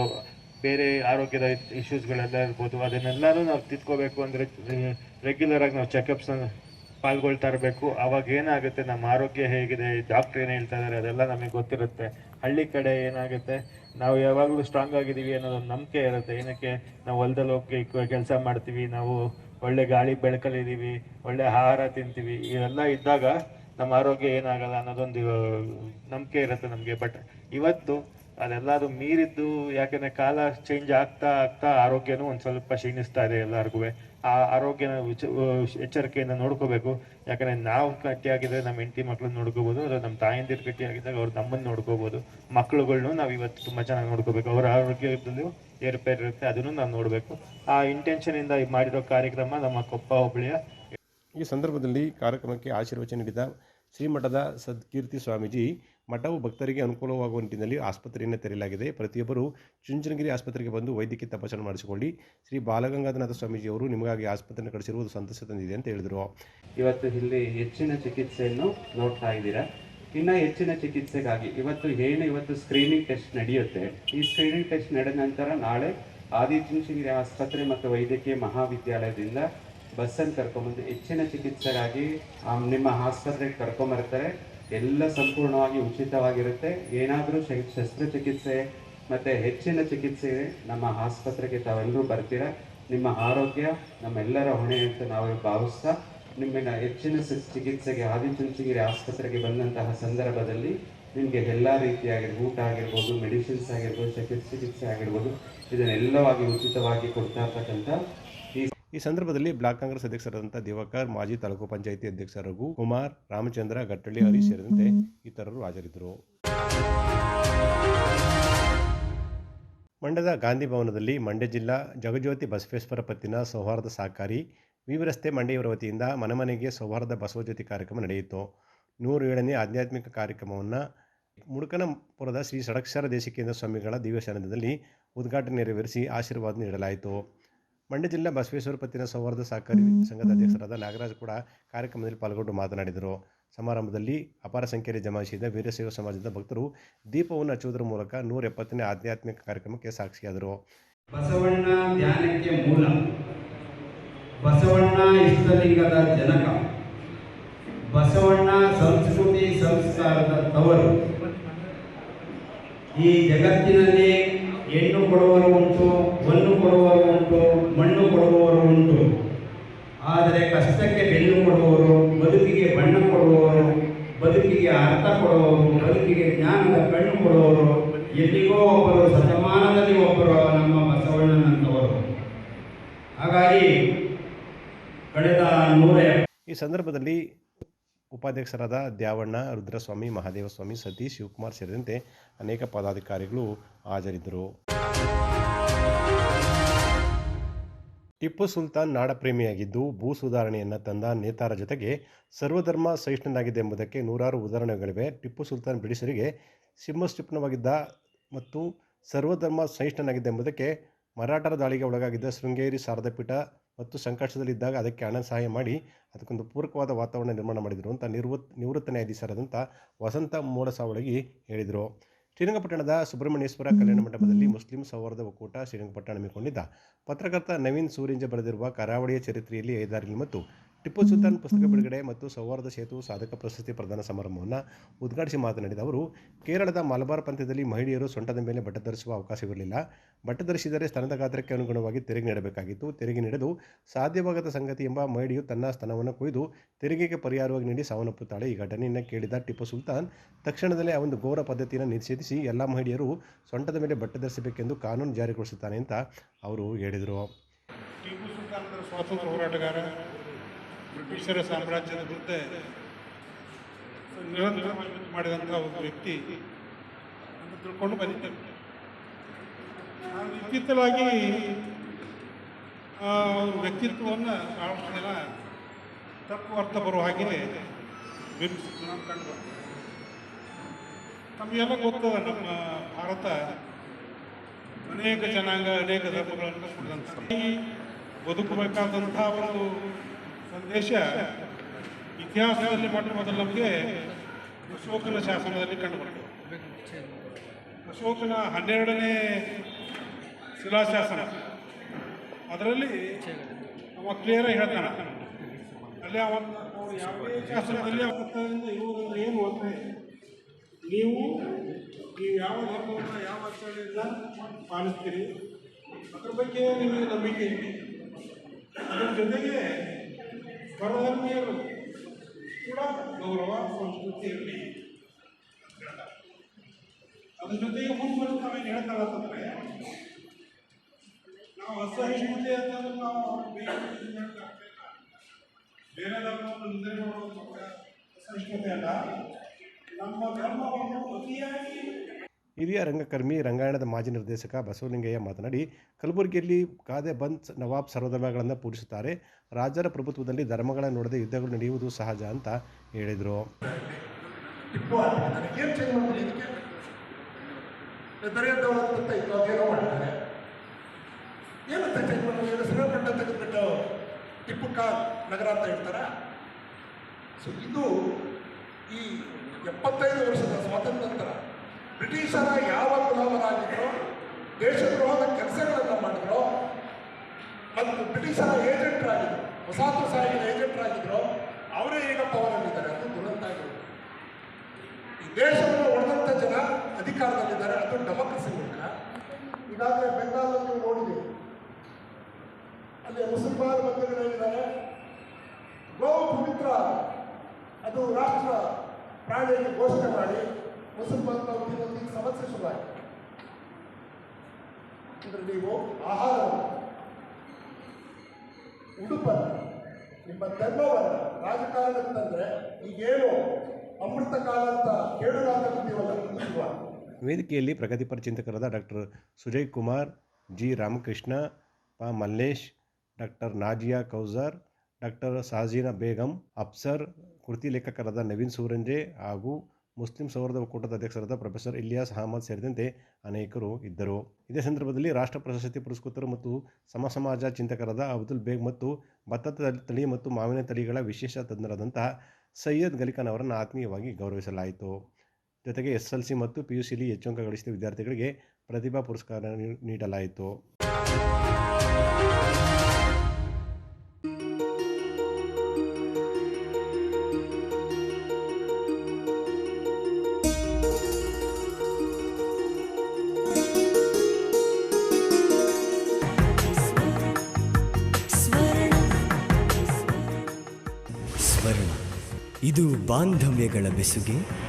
ಬೇರೆ ಆರೋಗ್ಯದ ಇಶ್ಯೂಸ್ಗಳೆಲ್ಲ ಇರ್ಬೋದು. ಅದನ್ನೆಲ್ಲರೂ ನಾವು ತಿಳ್ಕೋಬೇಕು ಅಂದರೆ ರೆಗ್ಯುಲರಾಗಿ ನಾವು ಚೆಕಪ್ಸ್ನ ಪಾಲ್ಗೊಳ್ತಾ ಇರಬೇಕು. ಅವಾಗ ಏನಾಗುತ್ತೆ, ನಮ್ಮ ಆರೋಗ್ಯ ಹೇಗಿದೆ, ಡಾಕ್ಟ್ರ್ ಏನು ಹೇಳ್ತಾ ಇದ್ದಾರೆ ಅದೆಲ್ಲ ನಮಗೆ ಗೊತ್ತಿರುತ್ತೆ. ಹಳ್ಳಿ ಕಡೆ ಏನಾಗುತ್ತೆ, ನಾವು ಯಾವಾಗಲೂ ಸ್ಟ್ರಾಂಗ್ ಆಗಿದ್ದೀವಿ ಅನ್ನೋದೊಂದು ನಂಬಿಕೆ ಇರುತ್ತೆ. ಏನಕ್ಕೆ, ನಾವು ಹೊಲದಲ್ಲಿ ಹೋಗಿ ಕೆಲಸ ಮಾಡ್ತೀವಿ, ನಾವು ಒಳ್ಳೆ ಗಾಳಿ ಬೆಳಕಲ್ಲಿದ್ದೀವಿ, ಒಳ್ಳೆ ಆಹಾರ ತಿಂತೀವಿ, ಇವೆಲ್ಲ ಇದ್ದಾಗ ನಮ್ಮ ಆರೋಗ್ಯ ಏನಾಗಲ್ಲ ಅನ್ನೋದೊಂದು ನಂಬಿಕೆ ಇರುತ್ತೆ ನಮಗೆ. ಬಟ್ ಇವತ್ತು ಅದೆಲ್ಲದು ಮೀರಿದ್ದು, ಯಾಕೆಂದರೆ ಕಾಲ ಚೇಂಜ್ ಆಗ್ತಾ ಆಗ್ತಾ ಆರೋಗ್ಯನೂ ಒಂದು ಸ್ವಲ್ಪ ಕ್ಷೀಣಿಸ್ತಾ ಇದೆ ಎಲ್ಲರಿಗೂ. ಆ ಆರೋಗ್ಯನ ಎಚ್ಚರಿಕೆಯಿಂದ ನೋಡ್ಕೋಬೇಕು. ಯಾಕಂದರೆ ನಾವು ಗಟ್ಟಿಯಾಗಿದ್ದರೆ ನಮ್ಮ ಹೆಂಡತಿ ಮಕ್ಕಳನ್ನ ನೋಡ್ಕೋಬೋದು, ಅಥವಾ ನಮ್ಮ ತಾಯಂದಿರು ಗಟ್ಟಿಯಾಗಿದ್ದಾಗ ಅವ್ರು ನಮ್ಮನ್ನು ನೋಡ್ಕೋಬೋದು. ಮಕ್ಕಳುಗಳ್ನು ನಾವು ಇವತ್ತು ತುಂಬ ಚೆನ್ನಾಗಿ ನೋಡ್ಕೋಬೇಕು. ಅವರ ಆರೋಗ್ಯದಲ್ಲೂ ಏರುಪೇರು ಇರುತ್ತೆ, ಅದನ್ನು ನಾವು ನೋಡಬೇಕು. ಆ ಇಂಟೆನ್ಷನಿಂದ ಮಾಡಿರೋ ಕಾರ್ಯಕ್ರಮ ನಮ್ಮ ಕೊಪ್ಪ ಹೋಬಳಿಯ. ಈ ಸಂದರ್ಭದಲ್ಲಿ ಕಾರ್ಯಕ್ರಮಕ್ಕೆ ಆಶೀರ್ವಚನ ನೀಡಿದ ಶ್ರೀಮಠದ ಸದ್ಕೀರ್ತಿ ಸ್ವಾಮೀಜಿ, ಮಠವು ಭಕ್ತರಿಗೆ ಅನುಕೂಲವಾಗುವ ನಿಟ್ಟಿನಲ್ಲಿ ಆಸ್ಪತ್ರೆಯನ್ನು ತೆರೆಯಲಾಗಿದೆ. ಪ್ರತಿಯೊಬ್ಬರು ಚುಂಚನಗಿರಿ ಆಸ್ಪತ್ರೆಗೆ ಬಂದು ವೈದ್ಯಕೀಯ ತಪಾಸಣೆ ಮಾಡಿಸಿಕೊಳ್ಳಿ. ಶ್ರೀ ಬಾಲಗಂಗಾಧರನಾಥ ಸ್ವಾಮೀಜಿಯವರು ನಿಮಗಾಗಿ ಆಸ್ಪತ್ರೆಯನ್ನು ಕಳಿಸಿರುವುದು ಸಂತಸ ತಂದಿದೆ ಅಂತ ಹೇಳಿದರು. ಇವತ್ತು ಇಲ್ಲಿ ಹೆಚ್ಚಿನ ಚಿಕಿತ್ಸೆಯನ್ನು ನೋಡ್ತಾ ಇದ್ದೀರಾ. ಇನ್ನು ಹೆಚ್ಚಿನ ಚಿಕಿತ್ಸೆಗಾಗಿ ಇವತ್ತು ಸ್ಕ್ರೀನಿಂಗ್ ಟೆಸ್ಟ್ ನಡೆಯುತ್ತೆ. ಈ ಸ್ಕ್ರೀನಿಂಗ್ ಟೆಸ್ಟ್ ನಡೆದ ನಂತರ ನಾಳೆ ಆದಿಚುಂಚನಗಿರಿ ಆಸ್ಪತ್ರೆ ಮತ್ತು ವೈದ್ಯಕೀಯ ಮಹಾವಿದ್ಯಾಲಯದಿಂದ ಬಸ್ಸನ್ನು ಕರ್ಕೊಂಬಂದು ಹೆಚ್ಚಿನ ಚಿಕಿತ್ಸೆಗಾಗಿ ನಿಮ್ಮ ಆಸ್ಪತ್ರೆಗೆ ಕರ್ಕೊಂಬರ್ತಾರೆ. ಎಲ್ಲ ಸಂಪೂರ್ಣವಾಗಿ ಉಚಿತವಾಗಿರುತ್ತೆ. ಏನಾದರೂ ಶಸ್ತ್ರಚಿಕಿತ್ಸೆ ಮತ್ತು ಹೆಚ್ಚಿನ ಚಿಕಿತ್ಸೆ ನಮ್ಮ ಆಸ್ಪತ್ರೆಗೆ ತಾವೆಲ್ಲರೂ ಬರ್ತೀರಾ. ನಿಮ್ಮ ಆರೋಗ್ಯ ನಮ್ಮೆಲ್ಲರ ಹೊಣೆ ಅಂತ ನಾವು ಭಾವಿಸ್ತಾ, ನಿಮ್ಮನ್ನು ಹೆಚ್ಚಿನ ಚಿಕಿತ್ಸೆಗೆ ಆದಿಚುಂಚನಗಿರಿ ಆಸ್ಪತ್ರೆಗೆ ಬಂದಂತಹ ಸಂದರ್ಭದಲ್ಲಿ ನಿಮಗೆ ಎಲ್ಲ ರೀತಿಯಾಗಿರ್ಬೋದು, ಊಟ ಆಗಿರ್ಬೋದು, ಮೆಡಿಸಿನ್ಸ್ ಆಗಿರ್ಬೋದು, ಚಿಕಿತ್ಸೆ ಆಗಿರ್ಬೋದು, ಇದನ್ನೆಲ್ಲವಾಗಿ ಉಚಿತವಾಗಿ ಕೊಡ್ತಾ ಇರ್ತಕ್ಕಂಥ ಈ ಸಂದರ್ಭದಲ್ಲಿ ಬ್ಲಾಕ್ ಕಾಂಗ್ರೆಸ್ ಅಧ್ಯಕ್ಷರಾದಂಥ ದಿವಾಕರ್, ಮಾಜಿ ತಾಲೂಕು ಪಂಚಾಯಿತಿ ಅಧ್ಯಕ್ಷ ರಘು ಕುಮಾರ್, ರಾಮಚಂದ್ರ, ಗಟ್ಟಳ್ಳಿ, ಹರೀಶ್ ಸೇರಿದಂತೆ ಇತರರು ಹಾಜರಿದ್ದರು. ಮಂಡ್ಯದ ಗಾಂಧಿ ಭವನದಲ್ಲಿ ಮಂಡ್ಯ ಜಿಲ್ಲಾ ಜಗಜ್ಯೋತಿ ಬಸವೇಶ್ವರ ಪತ್ತಿನ ಸೌಹಾರ್ದ ಸಹಕಾರಿ ವಿವಿ ರಸ್ತೆ ಮಂಡ್ಯವರ ವತಿಯಿಂದ ಮನೆಮನೆಗೆ ಸೌಹಾರ್ದ ಬಸವಜ್ಯೋತಿ ಕಾರ್ಯಕ್ರಮ ನಡೆಯಿತು. 107ನೇ ಆಧ್ಯಾತ್ಮಿಕ ಕಾರ್ಯಕ್ರಮವನ್ನು ಮುಡುಕನಪುರದ ಶ್ರೀ ಷಡಕ್ಷರ ದೇಶಿಕೇಂದ್ರ ಸ್ವಾಮಿಗಳ ದಿವ್ಯಸಾನ್ನಿಧ್ಯದಲ್ಲಿ ಉದ್ಘಾಟನೆ ನೆರವೇರಿಸಿ ಆಶೀರ್ವಾದ ನೀಡಲಾಯಿತು. ಮಂಡ್ಯ ಜಿಲ್ಲಾ ಬಸವೇಶ್ವರ ಪತ್ತಿನ ಸೌಹಾರ್ದ ಸಹಕಾರಿ ಸಂಘದ ಅಧ್ಯಕ್ಷರಾದ ನಾಗರಾಜ್ ಕೂಡ ಕಾರ್ಯಕ್ರಮದಲ್ಲಿ ಪಾಲ್ಗೊಂಡು ಮಾತನಾಡಿದರು. ಸಮಾರಂಭದಲ್ಲಿ ಅಪಾರ ಸಂಖ್ಯೆಯಲ್ಲಿ ಜಮಾಯಿಸಿದ ವೀರಶೈವ ಸಮಾಜದ ಭಕ್ತರು ದೀಪವನ್ನು ಹಚ್ಚುವುದರ ಮೂಲಕ 170ನೇ ಆಧ್ಯಾತ್ಮಿಕ ಕಾರ್ಯಕ್ರಮಕ್ಕೆ ಸಾಕ್ಷಿಯಾದರು. ಬಸವಣ್ಣ ಧ್ಯಾನಕ್ಕೆ ಮೂಲ, ಬಸವಣ್ಣ ಇಷ್ಟಲಿಂಗದ ಜನಕ, ಬಸವಣ್ಣ ಸಂಸ್ಕೃತಿ ಸಂಸ್ಕಾರದ ತವರು. ಈ ಜಗತ್ತಿನಲ್ಲಿ ಹೆಣ್ಣು ಕೊಡುವವರು ಉಂಟು, ಹೊನ್ನು ಕೊಡುವವರು ಉಂಟು, ಮಣ್ಣು ಕೊಡುವವರು ಉಂಟು. ಆದರೆ ಕಷ್ಟಕ್ಕೆ ಬೆನ್ನು ಕೊಡುವವರು, ಬದುಕಿಗೆ ಬಣ್ಣ ಕೊಡುವವರು, ಬದುಕಿಗೆ ಅರ್ಥ ಕೊಡುವವರು, ಬದುಕಿಗೆ ಜ್ಞಾನದ ಕಣ್ಣು ಕೊಡುವವರು, ಎಲ್ಲಿಗೋ ಒಬ್ಬರು, ಶತಮಾನದಲ್ಲಿ ಒಬ್ಬರು ನಮ್ಮ ಬಸವಣ್ಣನಂತವರು. ಹಾಗಾಗಿ ಕಳೆದ ಈ ಸಂದರ್ಭದಲ್ಲಿ ಉಪಾಧ್ಯಕ್ಷರಾದ ದ್ಯಾವಣ್ಣ, ರುದ್ರಸ್ವಾಮಿ, ಮಹಾದೇವಸ್ವಾಮಿ, ಸತೀಶ್, ಶಿವಕುಮಾರ್ ಸೇರಿದಂತೆ ಅನೇಕ ಪದಾಧಿಕಾರಿಗಳು ಹಾಜರಿದ್ದರು. ಟಿಪ್ಪು ಸುಲ್ತಾನ್ ನಾಡಪ್ರೇಮಿಯಾಗಿದ್ದು ಭೂ ಸುಧಾರಣೆಯನ್ನು ತಂದ ನೇತಾರ ಜೊತೆಗೆ ಸರ್ವಧರ್ಮ ಸಹಿಷ್ಣುನಾಗಿದೆ ಎಂಬುದಕ್ಕೆ ನೂರಾರು ಉದಾಹರಣೆಗಳಿವೆ. ಟಿಪ್ಪು ಸುಲ್ತಾನ್ ಬ್ರಿಟಿಷರಿಗೆ ಸಿಂಹಸ್ವಪ್ನವಾಗಿದ್ದ ಮತ್ತು ಸರ್ವಧರ್ಮ ಸಹಿಷ್ಣುನಾಗಿದೆ ಎಂಬುದಕ್ಕೆ ಮರಾಠರ ದಾಳಿಗೆ ಒಳಗಾಗಿದ್ದ ಶೃಂಗೇರಿ ಶಾರದಾ ಪೀಠ ಮತ್ತು ಸಂಕಷ್ಟದಲ್ಲಿದ್ದಾಗ ಅದಕ್ಕೆ ಹಣ ಸಹಾಯ ಮಾಡಿ ಅದಕ್ಕೊಂದು ಪೂರಕವಾದ ವಾತಾವರಣ ನಿರ್ಮಾಣ ಮಾಡಿದರು ಅಂತ ನಿವೃತ್ತ ನ್ಯಾಯಾಧೀಶರಾದಂಥ ವಸಂತ ಮೋಡಸಾವಳಗಿ ಹೇಳಿದರು. ಶ್ರೀರಂಗಪಟ್ಟಣದ ಸುಬ್ರಹ್ಮಣ್ಯೇಶ್ವರ ಕಲ್ಯಾಣ ಮಂಟಪದಲ್ಲಿ ಮುಸ್ಲಿಂ ಸೌಹಾರ್ದ ಒಕ್ಕೂಟ ಶ್ರೀರಂಗಪಟ್ಟಣ ಹಮ್ಮಿಕೊಂಡಿದ್ದ ಪತ್ರಕರ್ತ ನವೀನ್ ಸೂರಿಂಜ ಬರೆದಿರುವ ಕರಾವಳಿಯ ಚರಿತ್ರೆಯಲ್ಲಿ ಐದಾರಿಲಿ ಮತ್ತು ಟಿಪ್ಪು ಸುಲ್ತಾನ್ ಪುಸ್ತಕ ಬಿಡುಗಡೆ ಮತ್ತು ಸೌಹಾರ್ದ ಸೇತು ಸಾಧಕ ಪ್ರಶಸ್ತಿ ಪ್ರದಾನ ಸಮಾರಂಭವನ್ನು ಉದ್ಘಾಟಿಸಿ ಮಾತನಾಡಿದ ಅವರು, ಕೇರಳದ ಮಲಬಾರ್ ಪಂಥದಲ್ಲಿ ಮಹಿಳೆಯರು ಸೊಂಟದ ಮೇಲೆ ಬಟ್ಟೆ ಧರಿಸುವ ಅವಕಾಶವಿರಲಿಲ್ಲ. ಬಟ್ಟೆ ಧರಿಸಿದರೆ ಸ್ತನದ ಗಾತ್ರಕ್ಕೆ ಅನುಗುಣವಾಗಿ ತೆರಿಗೆ ನೀಡಬೇಕಾಗಿತ್ತು. ತೆರಿಗೆ ನೀಡಲು ಸಾಧ್ಯವಾಗದ ಸಂಗತಿ ಎಂಬ ಮಹಿಳೆಯು ತನ್ನ ಸ್ತನವನ್ನು ಕೊಯ್ದು ತೆರಿಗೆಗೆ ಪರಿಹಾರವಾಗಿ ನೀಡಿ ಸಾವನ್ನಪ್ಪುತ್ತಾಳೆ. ಈ ಘಟನೆಯನ್ನು ಕೇಳಿದ ಟಿಪ್ಪು ಸುಲ್ತಾನ್ ತಕ್ಷಣದಲ್ಲೇ ಆ ಒಂದು ಘೋರ ಪದ್ಧತಿಯನ್ನು ನಿಷೇಧಿಸಿ ಎಲ್ಲ ಮಹಿಳೆಯರು ಸೊಂಟದ ಮೇಲೆ ಬಟ್ಟೆ ಧರಿಸಬೇಕೆಂದು ಕಾನೂನು ಜಾರಿಗೊಳಿಸುತ್ತಾನೆ ಅಂತ ಅವರು ಹೇಳಿದರು. ಟಿಪ್ಪು ಸುಲ್ತಾನ್ ಸ್ವಾತಂತ್ರ್ಯ ಹೋರಾಟಗಾರ, ಬ್ರಿಟಿಷರ ಸಾಮ್ರಾಜ್ಯದ ವಿರುದ್ಧ ನಿರಂತರವಾಗಿ ಮಾಡಿದಂಥ ಒಬ್ಬ ವ್ಯಕ್ತಿ ಅಂತ ತಿಳ್ಕೊಂಡು ಬಂದಿದ್ದೇವೆ. ನಾನು ಇತ್ತೀಚಲಾಗಿ ಅವ್ರ ವ್ಯಕ್ತಿತ್ವವನ್ನು ಬಹಳಷ್ಟು ಜನ ತಪ್ಪು ಅರ್ಥ ಬರುವ ಹಾಗೆ ಬಿಂಬಿಸಿದ್ದು ನಾವು ಕಂಡು ಬರ್ತೇವೆ. ನಮಗೆಲ್ಲ ಗೊತ್ತದ, ನಮ್ಮ ಭಾರತ ಅನೇಕ ಜನಾಂಗ, ಅನೇಕ ಧರ್ಮಗಳನ್ನು ಕುಡಿದಂಥ ಬದುಕಬೇಕಾದಂಥ ಒಂದು ಸಂದೇಶ ಇತಿಹಾಸದಲ್ಲಿ ಮೊಟ್ಟ ಮೊದಲು ನಮಗೆ ಅಶೋಕನ ಶಾಸನದಲ್ಲಿ ಕಂಡುಬರ್ತದೆ. ಅಶೋಕನ 12ನೇ ಶಿಲಾಶಾಸನ, ಅದರಲ್ಲಿ ಅವ ಕ್ಲಿಯರಾಗಿ ಹೇಳ್ತಾನೆ. ಅಲ್ಲಿ ಅವ್ರು ಯಾವುದೇ ಶಾಸನದಲ್ಲಿ ಇವರು ಏನು ಅಂದರೆ, ನೀವು ಯಾವ ಧರ್ಮವನ್ನು ಯಾವ ಆಚರಣೆಯಿಂದ ಪಾಲಿಸ್ತೀರಿ ಅದ್ರ ಬಗ್ಗೆ ನಿಮಗೆ ನಂಬಿಕೆ ಇದೆ. ಅದರ ಜೊತೆಗೆ ಪರಧರ್ಮೀಯರು ಕೂಡ ಗೌರವ ಸಂಸ್ಕೃತಿ ಇರಲಿ. ಅದ್ರ ಜೊತೆಗೆ ಮುಂದುವರೆದು ನಾವೇನು ಹೇಳ್ತಾರೆ ಅಂತಂದರೆ, ನಾವು ಅಸಹಿಷ್ಣುತೆ ಅಂತಂದ್ರೆ ನಾವು ಬೇರೆ ಧರ್ಮವನ್ನು ನಿಂದನೆ ಮಾಡುವಂಥ ಅಸಹಿಷ್ಣುತೆ ಅಲ್ಲ, ನಮ್ಮ ಧರ್ಮವನ್ನು ಅತಿಯಾಗಿ. ಹಿರಿಯ ರಂಗಕರ್ಮಿ, ರಂಗಾಯಣದ ಮಾಜಿ ನಿರ್ದೇಶಕ ಬಸವಲಿಂಗಯ್ಯ ಮಾತನಾಡಿ, ಕಲಬುರಗಿಯಲ್ಲಿ ಗಾದೆ ಬಂದ್ ನವಾಬ್ ಸರ್ವಧರ್ಮಗಳನ್ನು ಪೂಜಿಸುತ್ತಾರೆ. ರಾಜರ ಪ್ರಭುತ್ವದಲ್ಲಿ ಧರ್ಮಗಳ ನೋಡದೆ ಯುದ್ಧಗಳು ನಡೆಯುವುದು ಸಹಜ ಅಂತ ಹೇಳಿದರು. ಟಿಪ್ಪು ಖಾನ್ ನಗರ ಅಂತ ಹೇಳ್ತಾರೆ. ಸೊ ಇದು ಈ 75 ವರ್ಷದ ಸ್ವಾತಂತ್ರ್ಯ ನಂತರ ಬ್ರಿಟಿಷರ ಯಾವ ಗುಲಾಮರಾಗಿದ್ರು, ದೇಶದ್ರೋಹದ ಕೆಲಸಗಳನ್ನು ಮಾಡಿದ್ರು ಮತ್ತು ಬ್ರಿಟಿಷರ ಏಜೆಂಟ್ರಾಗಿದ್ರು, ವಸಾಹತುಶಾಹಿಗಳ ಏಜೆಂಟ್ರಾಗಿದ್ರು, ಅವರೇ ಈಗ ಪವರಲ್ಲಿದ್ದಾರೆ. ಅದು ದುರಂತ ಆಗಿರೋದು. ಈ ದೇಶವನ್ನು ಒಡೆದಂಥ ಜನ ಅಧಿಕಾರದಲ್ಲಿದ್ದಾರೆ. ಅದು ಡೆಮೋಕ್ರಸಿ ಮೂಲಕ. ಈಗಾಗಲೇ ಬೆಂಗಾಲಲ್ಲಿ ನೋಡಿದೆ, ಅಲ್ಲಿ ಮುಸಲ್ಮಾನ ಬಂಧುಗಳೇನಿದ್ದಾರೆ, ಗೋವು ಪವಿತ್ರ ಅದು ರಾಷ್ಟ್ರ ಪ್ರಾಣಿಯನ್ನು ಘೋಷಣೆ ಮಾಡಿ ಮುಸಲ್ಮಾನರ ಉದ್ಯಮದಲ್ಲಿ ಸಮಸ್ಯೆ ಶುರುವಾಯಿತು. ಅಂದರೆ ನೀವು ಆಹಾರವನ್ನು, ಉಡುಪನ್ನು, ನಿಮ್ಮ ಧರ್ಮವನ್ನು ರಾಜಕಾರಣಕ್ಕೆ ತಂದರೆ ಈಗೇನು ಅಮೃತ ಕಾಲ ಅಂತ ಕೇಳುಗಾಗಿದ್ದೀವಲ್ಲ, ಇದು ವೇದಿಕೆಯಲ್ಲಿ ಪ್ರಗತಿಪರ ಚಿಂತಕರಾದ ಡಾಕ್ಟರ್ ಸುಜಯ್ ಕುಮಾರ್, ಜಿ ರಾಮಕೃಷ್ಣ, ಪ ಮಲ್ಲೇಶ್, ಡಾಕ್ಟರ್ ನಾಜಿಯಾ ಕೌಜಾರ್, ಡಾಕ್ಟರ್ ಸಾಜೀನಾ ಬೇಗಂ, ಅಫ್ಸರ್, ಕೃತಿ ಲೇಖಕರಾದ ನವೀನ್ ಸೂರಂಜೆ ಹಾಗೂ ಮುಸ್ಲಿಂ ಸೌಹಾರ್ದ ಒಕ್ಕೂಟದ ಅಧ್ಯಕ್ಷರಾದ ಪ್ರೊಫೆಸರ್ ಇಲಿಯಾಸ್ ಅಹಮದ್ ಸೇರಿದಂತೆ ಅನೇಕರು ಇದ್ದರು. ಇದೇ ಸಂದರ್ಭದಲ್ಲಿ ರಾಷ್ಟ್ರ ಪ್ರಶಸ್ತಿ ಪುರಸ್ಕೃತರು ಮತ್ತು ಸಮಾಜ ಚಿಂತಕರಾದ ಅಬ್ದುಲ್ ಬೇಗ್ ಮತ್ತು ಭತ್ತದ ತಳಿ ಮತ್ತು ಮಾವಿನ ತಳಿಗಳ ವಿಶೇಷ ತಜ್ಞರಾದಂತಹ ಸೈಯದ್ ಗಲಿಖಾನ್ ಅವರನ್ನು ಆತ್ಮೀಯವಾಗಿ ಗೌರವಿಸಲಾಯಿತು. ಜೊತೆಗೆ SLC ಮತ್ತು PUCಲಿ ಹೆಚ್ಚು ಅಂಕ ಗಳಿಸಿದ ವಿದ್ಯಾರ್ಥಿಗಳಿಗೆ ಪ್ರತಿಭಾ ಪುರಸ್ಕಾರ ನೀಡಲಾಯಿತು. ಸ್ವರ್ಣ, ಇದು ಬಾಂಧವ್ಯಗಳ ಬೆಸುಗೆ,